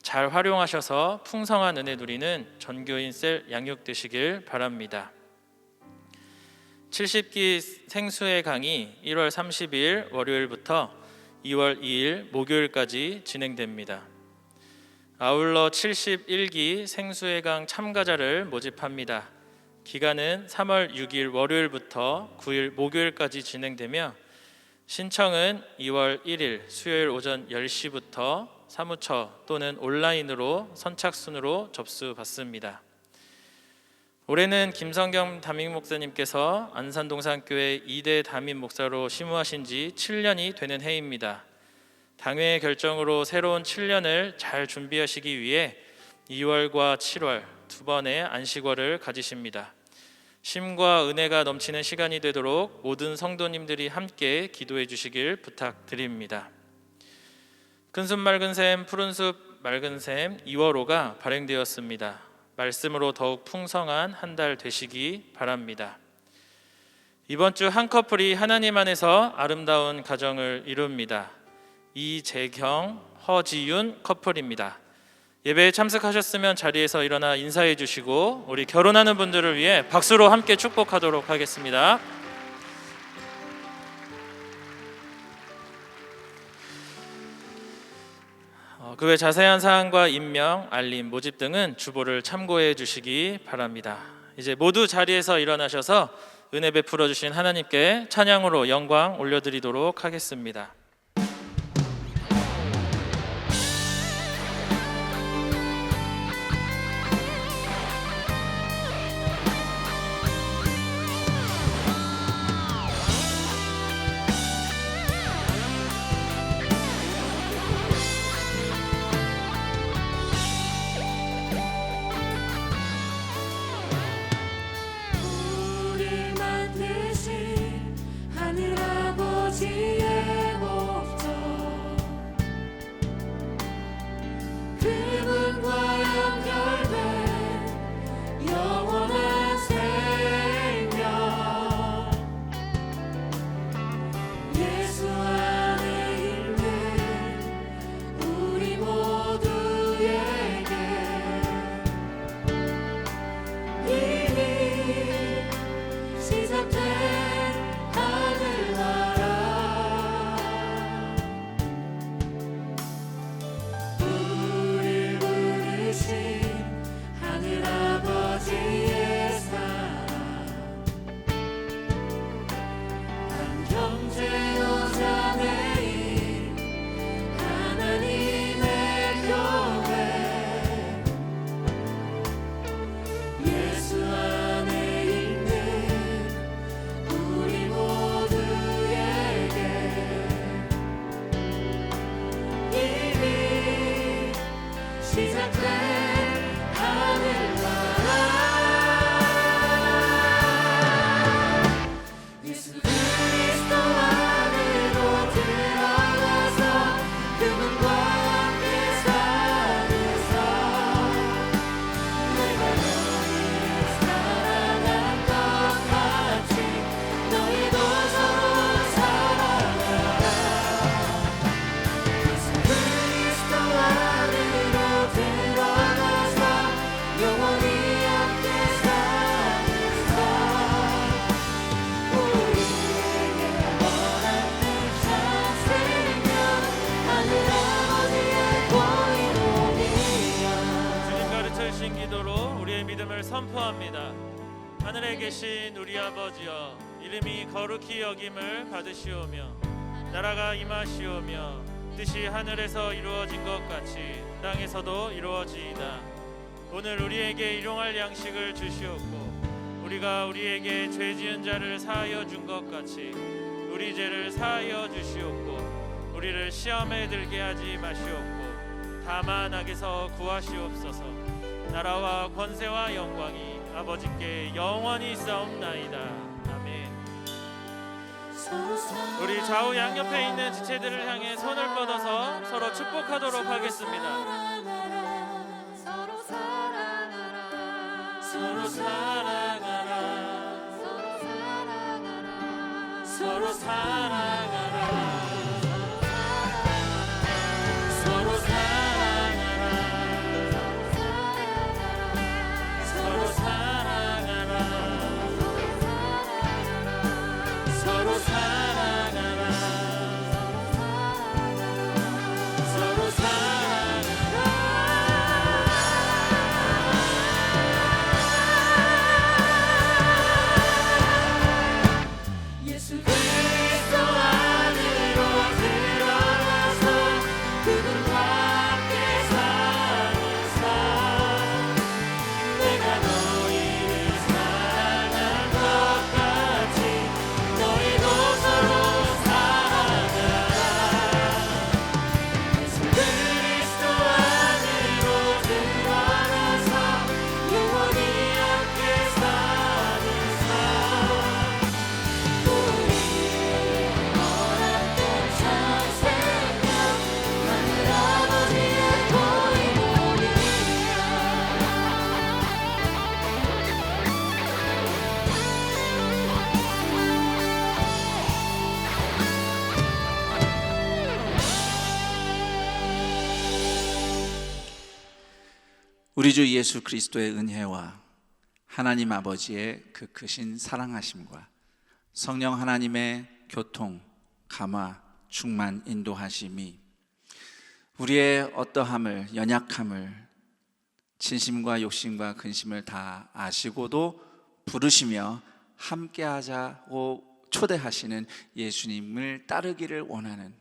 잘 활용하셔서 풍성한 은혜 누리는 전교인 셀 양육 되시길 바랍니다. 70기 생수의 강의 1월 30일 월요일부터 2월 2일 목요일까지 진행됩니다. 아울러 71기 생수의 강 참가자를 모집합니다. 기간은 3월 6일 월요일부터 9일 목요일까지 진행되며 신청은 2월 1일 수요일 오전 10시부터 사무처 또는 온라인으로 선착순으로 접수받습니다. 올해는 김성경 담임 목사님께서 안산동산교회 2대 담임 목사로 심우하신 지 7년이 되는 해입니다. 당회의 결정으로 새로운 7년을 잘 준비하시기 위해 2월과 7월 두 번의 안식월을 가지십니다. 쉼과 은혜가 넘치는 시간이 되도록 모든 성도님들이 함께 기도해 주시길 부탁드립니다. 큰숲 맑은 샘 푸른숲 맑은 샘 2월호가 발행되었습니다. 말씀으로 더욱 풍성한 한 달 되시기 바랍니다. 이번 주 한 커플이 하나님 안에서 아름다운 가정을 이룹니다. 이재경, 허지윤 커플입니다. 예배에 참석하셨으면 자리에서 일어나 인사해 주시고 우리 결혼하는 분들을 위해 박수로 함께 축복하도록 하겠습니다. 그 외 자세한 사항과 임명, 알림, 모집 등은 주보를 참고해 주시기 바랍니다. 이제 모두 자리에서 일어나셔서 은혜 베풀어 주신 하나님께 찬양으로 영광 올려드리도록 하겠습니다. 우릴 만드신 하늘 아버지의 드린 기도로 우리의 믿음을 선포합니다. 하늘에 계신 우리 아버지여, 이름이 거룩히 여김을 받으시오며 나라가 임하시오며 뜻이 하늘에서 이루어진 것 같이 땅에서도 이루어지이다. 오늘 우리에게 일용할 양식을 주시옵고 우리가 우리에게 죄 지은 자를 사하여 준 것 같이 우리 죄를 사하여 주시옵고 우리를 시험에 들게 하지 마시옵고 다만 악에서 구하시옵소서. 나라와 권세와 영광이 아버지께 영원히 있사옵나이다. 아멘. 우리 좌우 양옆에 있는 지체들을 향해 손을 뻗어서 서로 축복하도록 하겠습니다. 서로 사랑하라 서로 사랑하라 서로 사랑하라 서로 사랑하라 서로 사랑하라 서로 사랑하라 서로 사랑하라 서로 예수 그리스도 안으로 들어가서 그분과 함께 사는 삶 내가 너희를 사랑한 것 같이 너희도 서로 사랑하라 예수 그리스도 안으로 들어가서 영원히 함께 사는 삶 우리 주 예수 그리스도의 은혜와 하나님 아버지의 그 크신 사랑하심과 성령 하나님의 교통, 감화, 충만, 인도하심이 우리의 어떠함을, 연약함을, 진심과 욕심과 근심을 다 아시고도 부르시며 함께하자고 초대하시는 예수님을 따르기를 원하는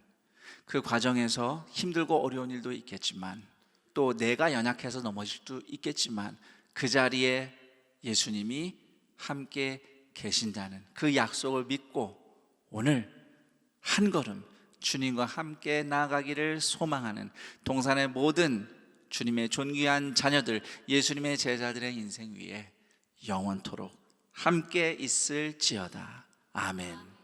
그 과정에서 힘들고 어려운 일도 있겠지만 또 내가 연약해서 넘어질 수도 있겠지만 그 자리에 예수님이 함께 계신다는 그 약속을 믿고 오늘 한 걸음 주님과 함께 나아가기를 소망하는 동산의 모든 주님의 존귀한 자녀들, 예수님의 제자들의 인생 위에 영원토록 함께 있을지어다. 아멘.